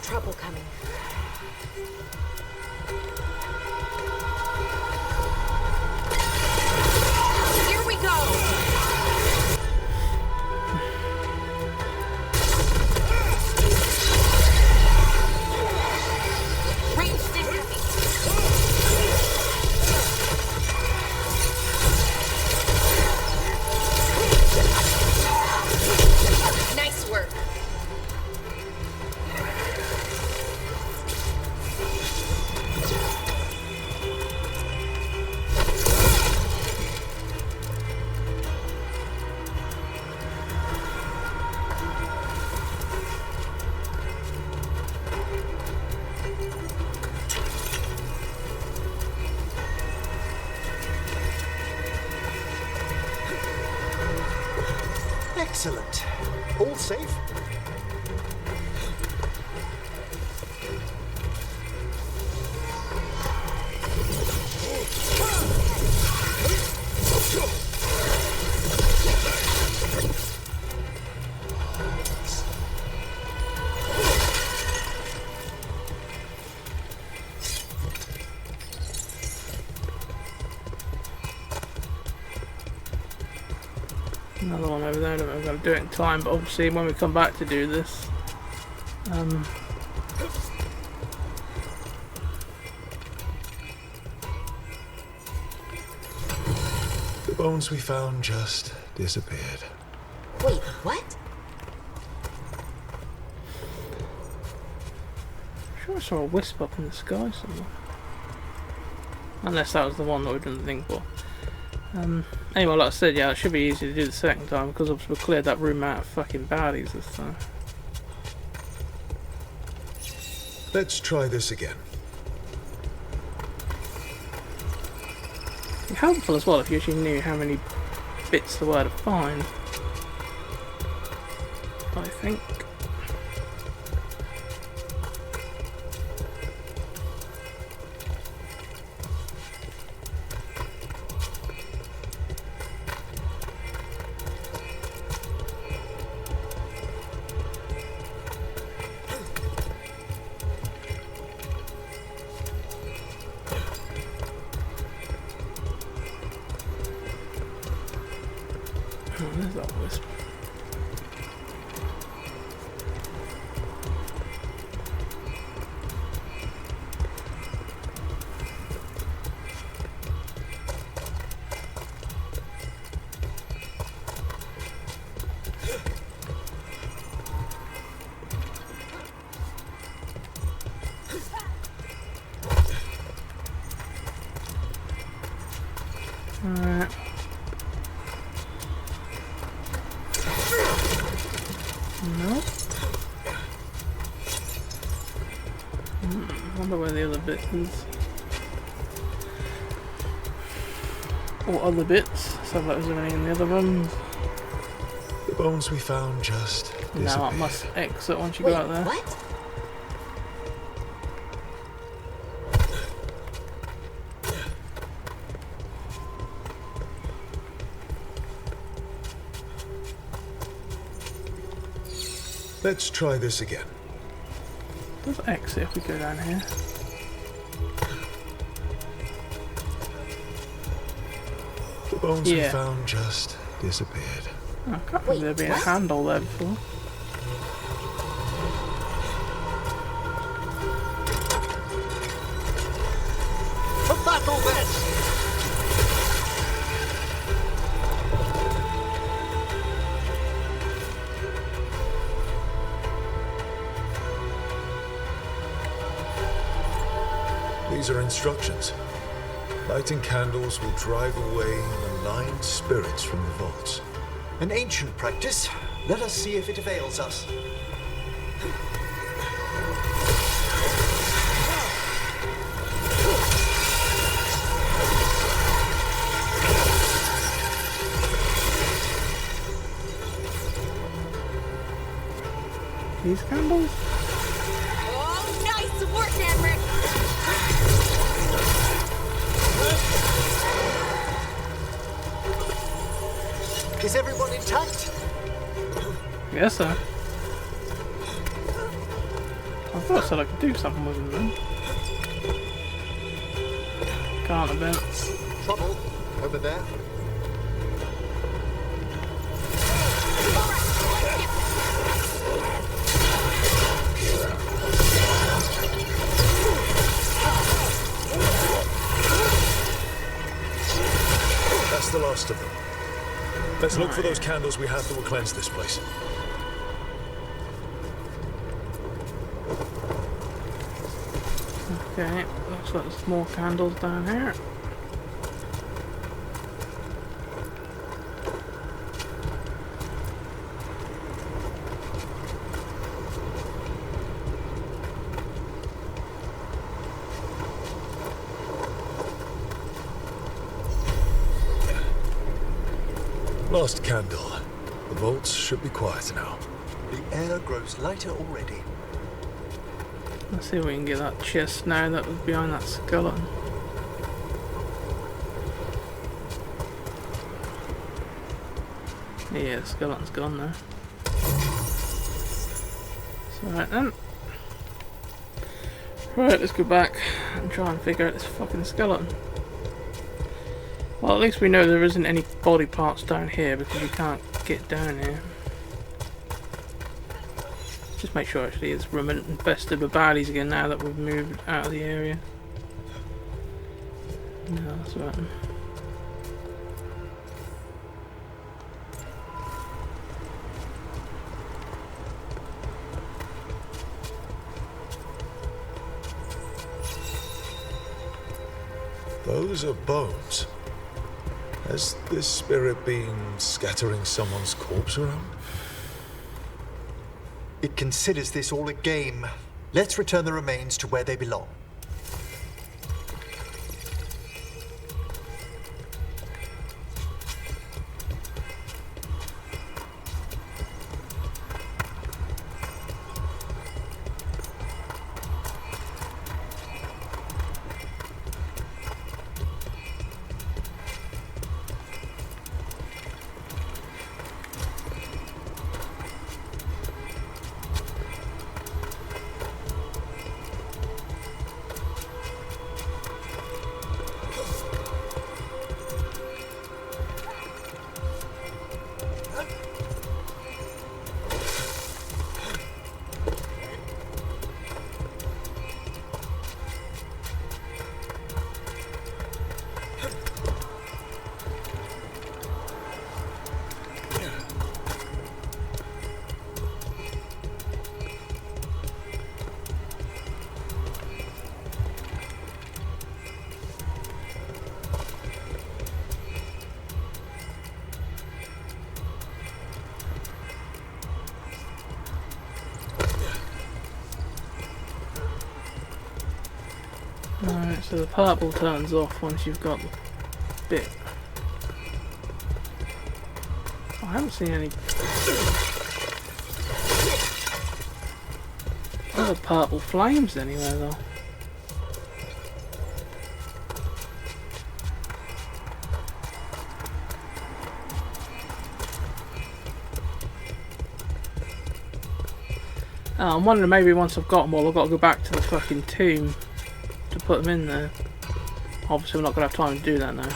Trouble coming. Here we go! Ranged and heavy. Nice work. Excellent. All safe? Another one over there. I don't know if I'm going to do it in time, but obviously when we come back to do this, The bones we found just disappeared. Wait, what? I'm sure I saw a wisp up in the sky somewhere. Unless that was the one that we didn't think for. Anyway, like I said, yeah, it should be easy to do the second time because obviously we cleared that room out of fucking baddies this time. Let's try this again. It'd be helpful as well if you actually knew how many bits there were to find. I think. There's that wisp. Alright. No. Wonder where the other bit is. Or other bits. So that was anything in the other rooms. The bones we found just disappeared. Now I must exit once you go out there. What? Let's try this again. Does exit if we go down here? The bones we found just disappeared. Oh, I can't believe there'd be a handle there before. For battle then! These are instructions. Lighting candles will drive away malign spirits from the vaults. An ancient practice. Let us see if it avails us. These candles? Oh, nice work, Henrik! Is everyone intact? Yes, sir. I thought I said I could do something with them then. Can't have been. Trouble over there. That's the last of them. Let's look for those candles we have that will cleanse this place. Okay, looks like there's more candles down here. Last candle. The vaults should be quiet now. The air grows lighter already. Let's see if we can get that chest now that was behind that skeleton. Yeah, the skeleton's gone now. So right then. Right, let's go back and try and figure out this fucking skeleton. Well, at least we know there isn't any body parts down here because you can't get down here. Just make sure actually it's infested with baddies again now that we've moved out of the area. No, that's right. Those are bones. Has this spirit been scattering someone's corpse around? It considers this all a game. Let's return the remains to where they belong. Alright, so the purple turns off once you've got the bit. I haven't seen any other purple flames anywhere though. I'm wondering maybe once I've got them all I've got to go back to the fucking tomb to put them in there. Obviously we're not going to have time to do that now.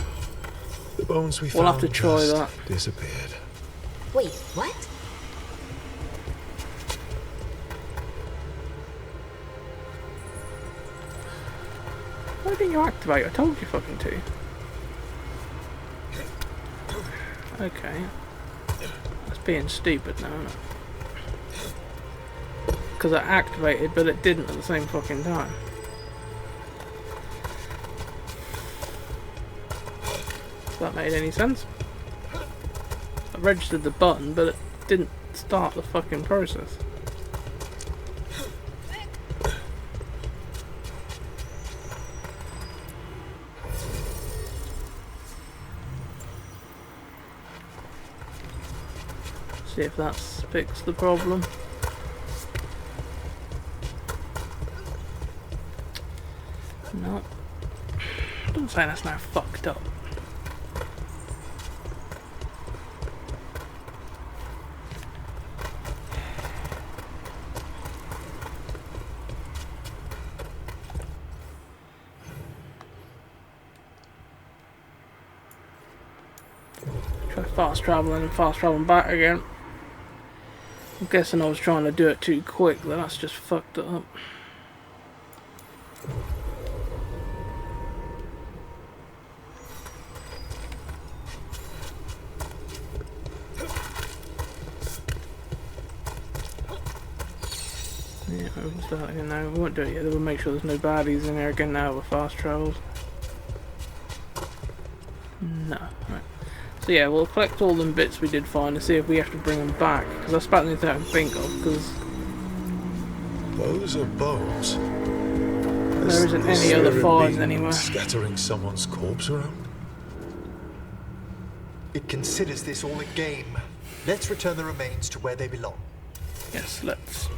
The bones we we'll found have to try just that. Disappeared. Wait, what? Why didn't you activate? I told you fucking to. Okay. That's being stupid now, isn't it? Because I activated but it didn't at the same fucking time. If that made any sense. I registered the button but it didn't start the fucking process. See if that's fixed the problem. No. Doesn't say that's now fucked up. Try fast traveling and fast traveling back again. I'm guessing I was trying to do it too quick, but that's just fucked it up. Yeah, we'll start again now. We won't do it yet, we'll make sure there's no baddies in there again now with fast travels. No, right. So yeah, we'll collect all them bits we did find and see if we have to bring them back, because that's about the only thing I can think of, because those are bones. There isn't any other fires anywhere. Scattering someone's corpse around? It considers this all a game. Let's return the remains to where they belong. Yes, let's.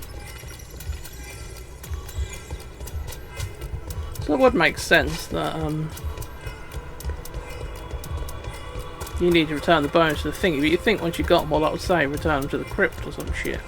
So it would make sense that you need to return the bones to the thingy, but you'd think once you got them all that would say return them to the crypt or some shit.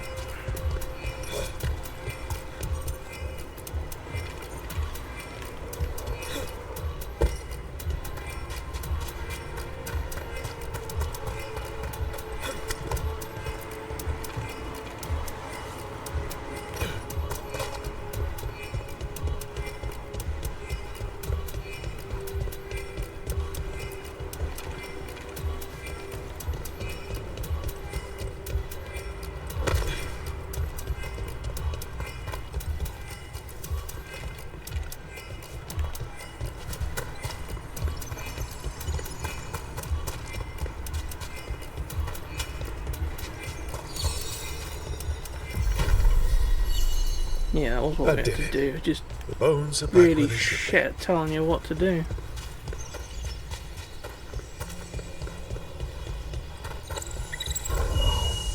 Yeah, that was what we had to do. Just the bones are back really where they should shit at telling you what to do.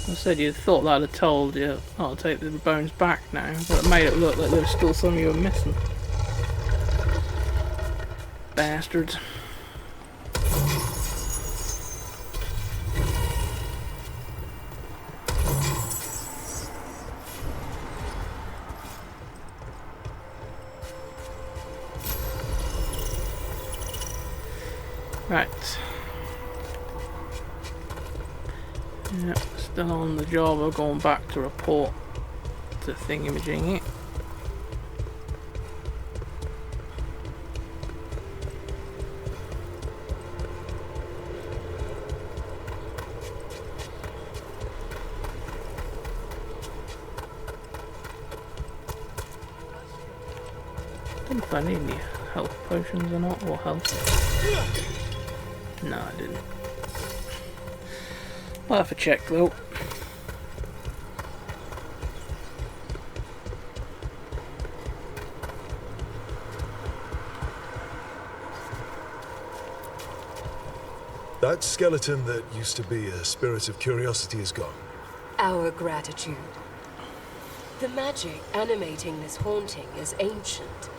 I said you'd thought that I'd have told you, oh, I'll take the bones back now, but it made it look like there was still some you were missing. Bastards. Right. Yep, still on the job of going back to report to thingamajiggy. I don't know if I need any health potions or not, or health. No, I didn't. I'll have to check though. That skeleton that used to be a spirit of curiosity is gone. Our gratitude. The magic animating this haunting is ancient.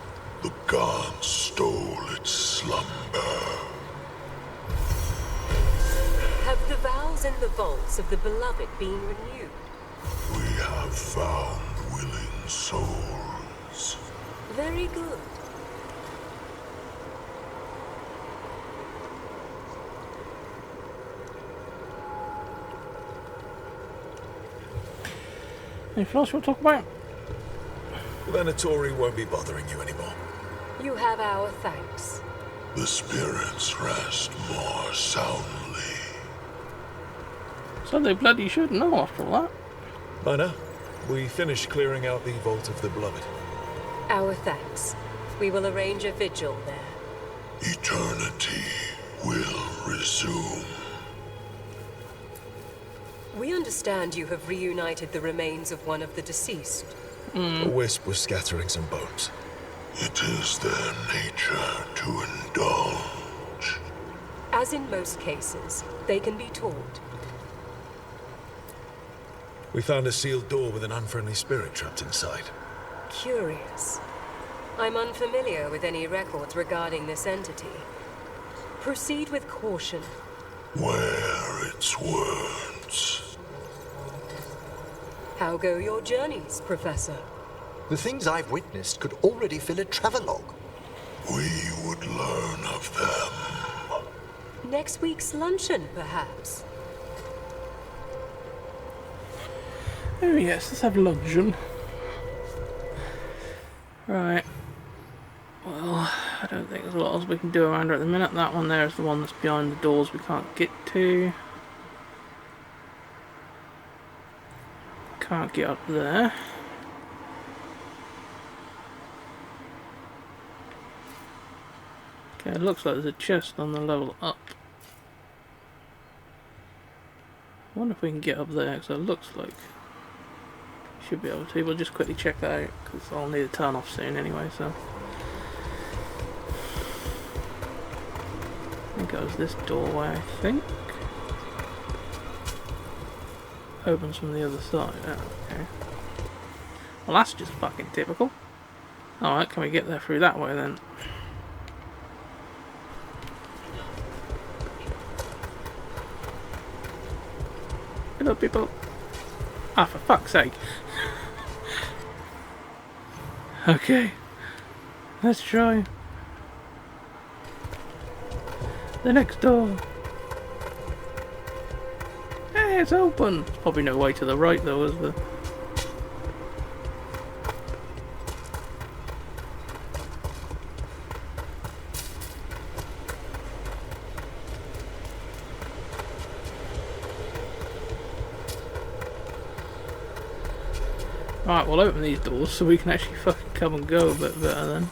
The gods stole its slumber. Have the vows in the vaults of the beloved been renewed? We have found willing souls. Very good. Anything else you want to talk about? The Venatori won't be bothering you anymore. You have our thanks. The spirits rest more soundly. So they bloody should know after all that. By now, we finished clearing out the Vault of the Beloved. Our thanks. We will arrange a vigil there. Eternity will resume. We understand you have reunited the remains of one of the deceased. A wisp was scattering some bones. It is their nature to indulge. As in most cases, they can be taught. We found a sealed door with an unfriendly spirit trapped inside. Curious. I'm unfamiliar with any records regarding this entity. Proceed with caution. Wear its words. How go your journeys, Professor? The things I've witnessed could already fill a travelogue. We would learn of them. Next week's luncheon, perhaps? Oh yes, let's have luncheon. Right. Well, I don't think there's a lot else we can do around her at the minute. That one there is the one that's behind the doors we can't get to. Can't get up there. Okay, it looks like there's a chest on the level up. I wonder if we can get up there, because it looks like should be able to. We'll just quickly check that out, because I'll need to turn off soon anyway, so. I think it was this doorway, I think. Opens from the other side. Oh, okay. Well, that's just fucking typical. Alright, can we get there through that way then? Hello, people. Ah, for fuck's sake. Okay. Let's try the next door. Hey, it's open. There's probably no way to the right though, is there? Right, we'll open these doors so we can actually fucking come and go a bit better then.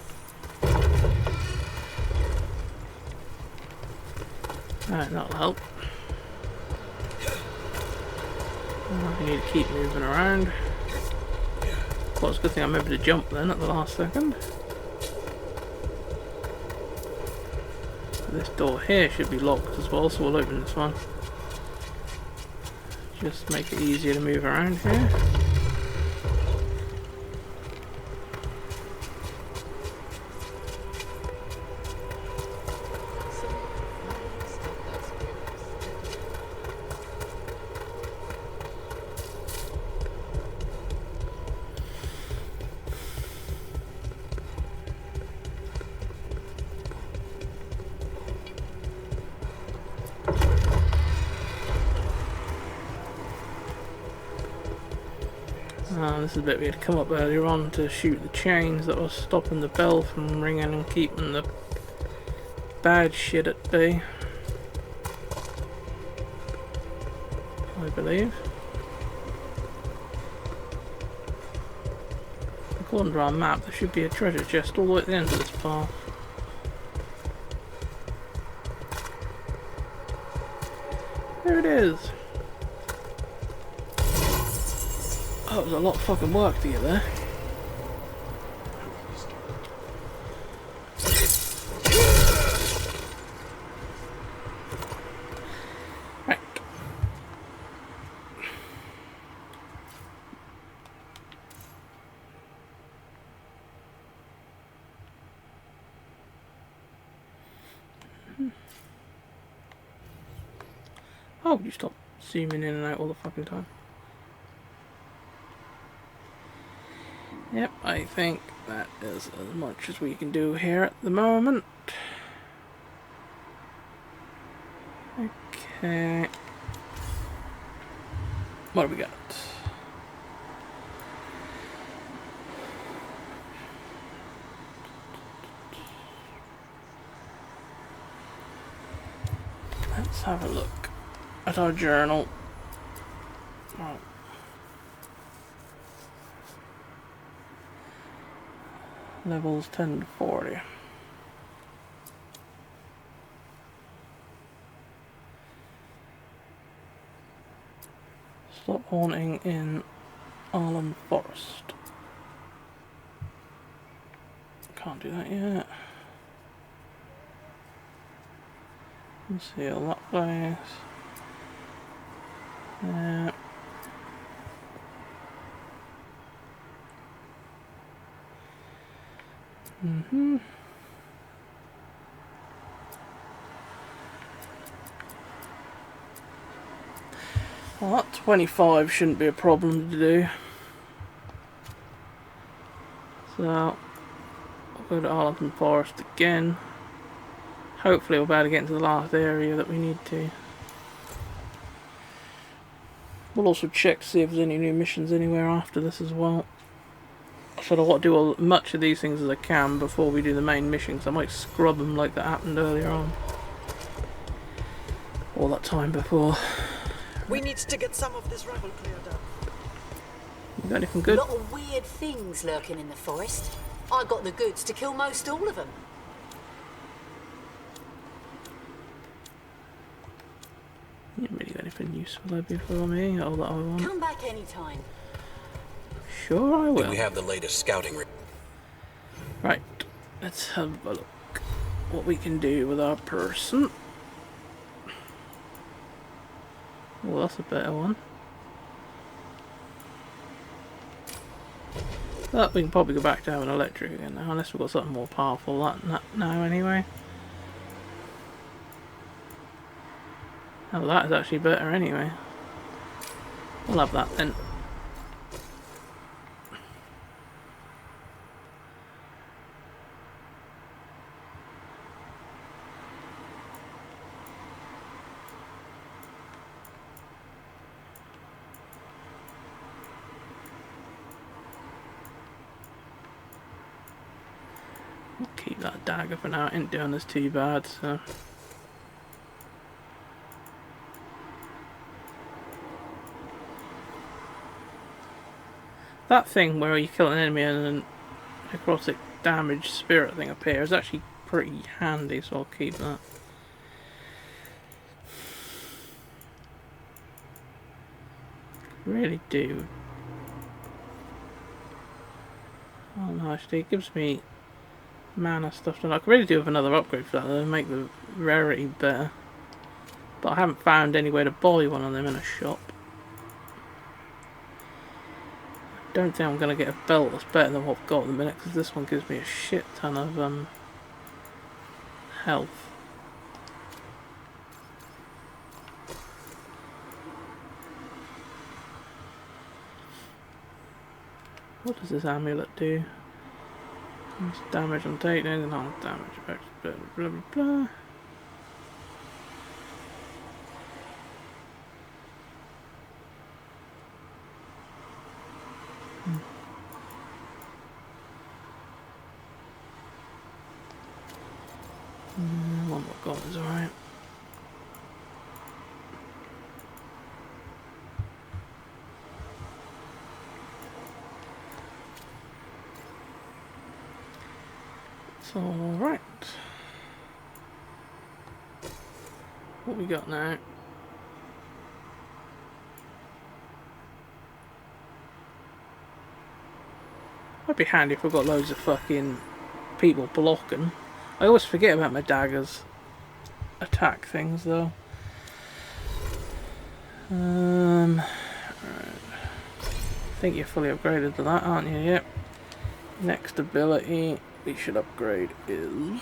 Alright, that'll help. We need to keep moving around. Well, it's a good thing I remembered to jump then at the last second. This door here should be locked as well, so we'll open this one. Just make it easier to move around here. This is the bit we had to come up earlier on to shoot the chains that was stopping the bell from ringing and keeping the bad shit at bay, I believe. According to our map, there should be a treasure chest all the way at the end of this path. There it is. Oh, it was a lot of fucking work to get there. Right. Oh, you stop zooming in and out all the fucking time. Yep, I think that is as much as we can do here at the moment. Okay. What have we got? Let's have a look at our journal. Oh. Levels 10 to 40. Stop haunting in Arlen Forest. Can't do that yet. Conceal that place. Yeah. Well, that 25 shouldn't be a problem to do. So, I'll go to Arlington Forest again. Hopefully we'll be able to get into the last area that we need to. We'll also check to see if there's any new missions anywhere after this as well. So I want to do as much of these things as I can before we do the main missions. I might scrub them like that happened earlier on. All that time before. We need to get some of this rubble cleared up. You got anything good? A lot of weird things lurking in the forest. I got the goods to kill most all of them. You haven't really got anything useful there before me, all that I want. Come back anytime. Sure I will. We have the latest scouting. Right, let's have a look what we can do with our person. Oh, that's a better one. But we can probably go back to having electric again now, unless we've got something more powerful than that now anyway. Oh, that is actually better anyway. We'll have that then. We'll keep that dagger for now. It ain't doing us too bad, so. That thing where you kill an enemy and an necrotic damage spirit thing appears is actually pretty handy, so I'll keep that. Really do. Oh no, actually it gives me mana stuff to I could really do with another upgrade for that though, make the rarity better. But I haven't found anywhere to buy one of them in a shop. Don't think I'm going to get a belt that's better than what I've got at the minute, because this one gives me a shit ton of health. What does this amulet do? It's damage on takedown, enhanced damage, blah blah blah blah. One more got is alright. It's alright. What we got now? Might be handy if we've got loads of fucking people blocking. I always forget about my daggers attack things though. Right. I think you're fully upgraded to that, aren't you? Yep. Next ability we should upgrade is...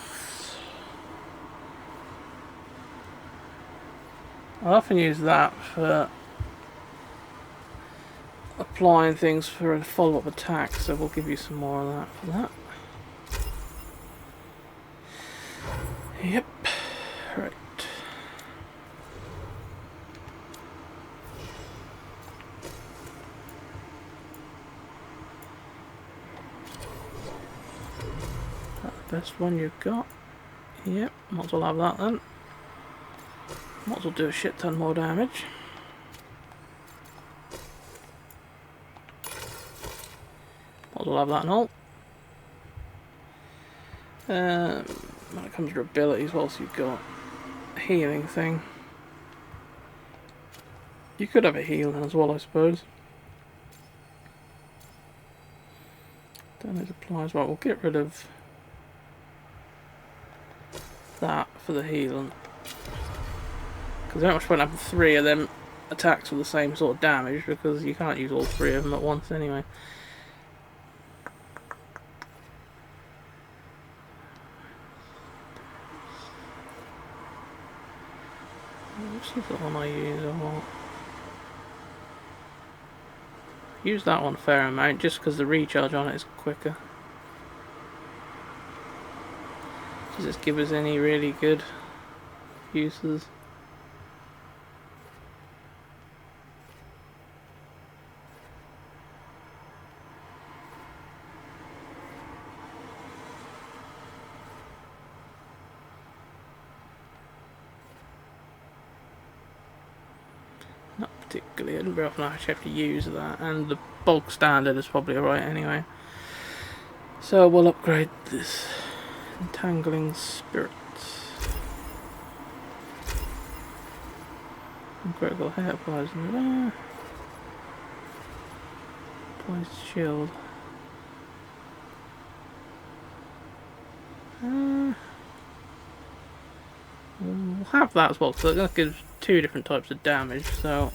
I often use that for applying things for a follow-up attack, so we'll give you some more of that for that. Yep, right. That's the best one you've got. Yep, might as well have that then. Might as well do a shit ton more damage. Might as well have that and all. When it comes to abilities, what else you've got? A healing thing. You could have a healing as well, I suppose. Damage applies. Right, we'll get rid of that for the healing. Because there's not much point having 3 of them attacks with the same sort of damage, because you can't use all 3 of them at once anyway. Which is the one I use a lot. Use that one a fair amount just because the recharge on it is quicker. Does this give us any really good uses? Not particularly. I didn't very often actually have to use that, and the bulk standard is probably alright anyway. So we'll upgrade this entangling spirit. And critical hit applies in there. Applies shield. We'll have that as well, because that gives 2 different types of damage, so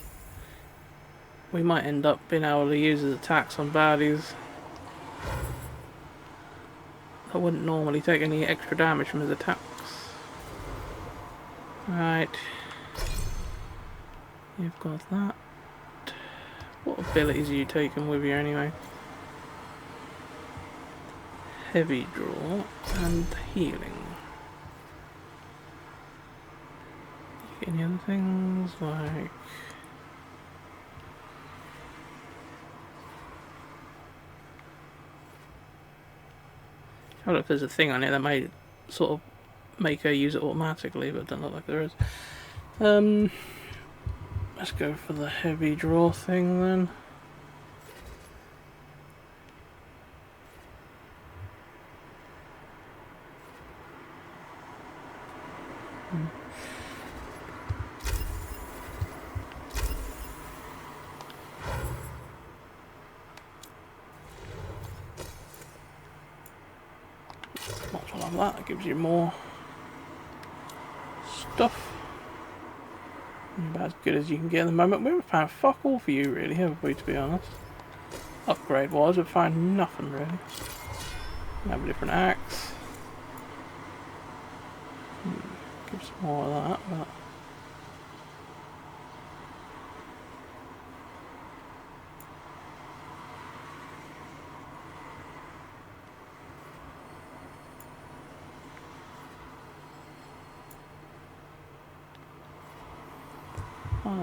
we might end up being able to use his attacks on baddies that wouldn't normally take any extra damage from his attacks. Right. You've got that. What abilities are you taking with you anyway? Heavy draw and healing. Any other things like... I don't know if there's a thing on it that may sort of make her use it automatically, but it doesn't look like there is. Let's go for the heavy draw thing then. Might as well have that. It gives you more stuff. About as good as you can get at the moment. We haven't found fuck all for you really, have we, to be honest? Upgrade wise, we've found nothing really. We have a different axe. Give some more of that, but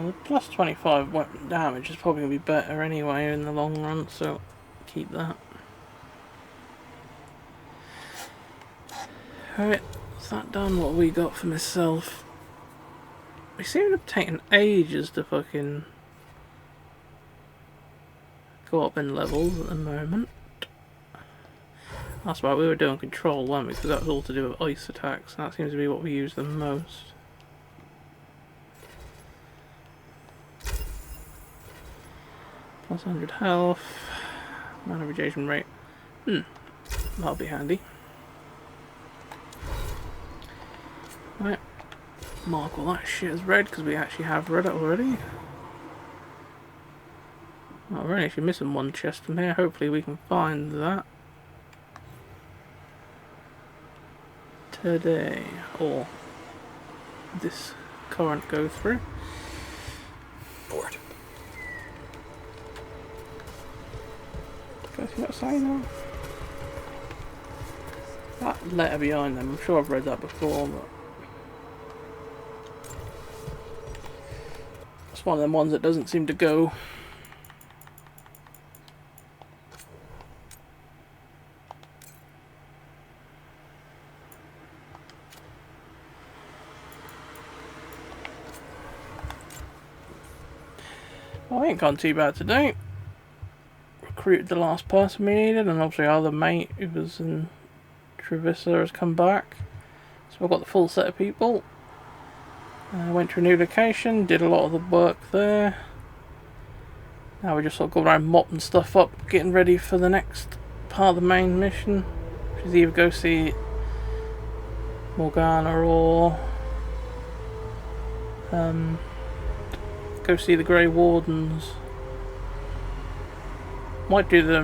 the plus 25 weapon damage is probably going to be better anyway in the long run, so keep that. Alright, is that done? What have we got for myself? We seem to have taken ages to fucking go up in levels at the moment. That's right, we were doing control, weren't we? Because that was all to do with ice attacks, and that seems to be what we use the most. Plus 100 health, mana regeneration rate. That'll be handy. Right, mark all that shit as red because we actually have read it already. Oh, we're actually missing one chest from here. Hopefully we can find that today, or this current go through. Board. Guys, you got a sign now? That letter behind them, I'm sure I've read that before, but it's one of them ones that doesn't seem to go. Well, I ain't gone too bad today. Recruited the last person we needed, and obviously our other mate who was in Trevissa has come back. So I've got the full set of people. Went to a new location, did a lot of the work there. Now we just sort of go around mopping stuff up, getting ready for the next part of the main mission, which is either go see Morgana or go see the Grey Wardens. Might do the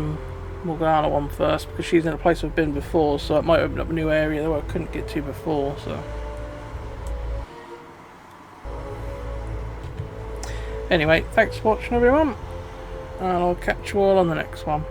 Morgana one first because she's in a place I've been before, so it might open up a new area that I couldn't get to before. So anyway, thanks for watching everyone, and I'll catch you all on the next one.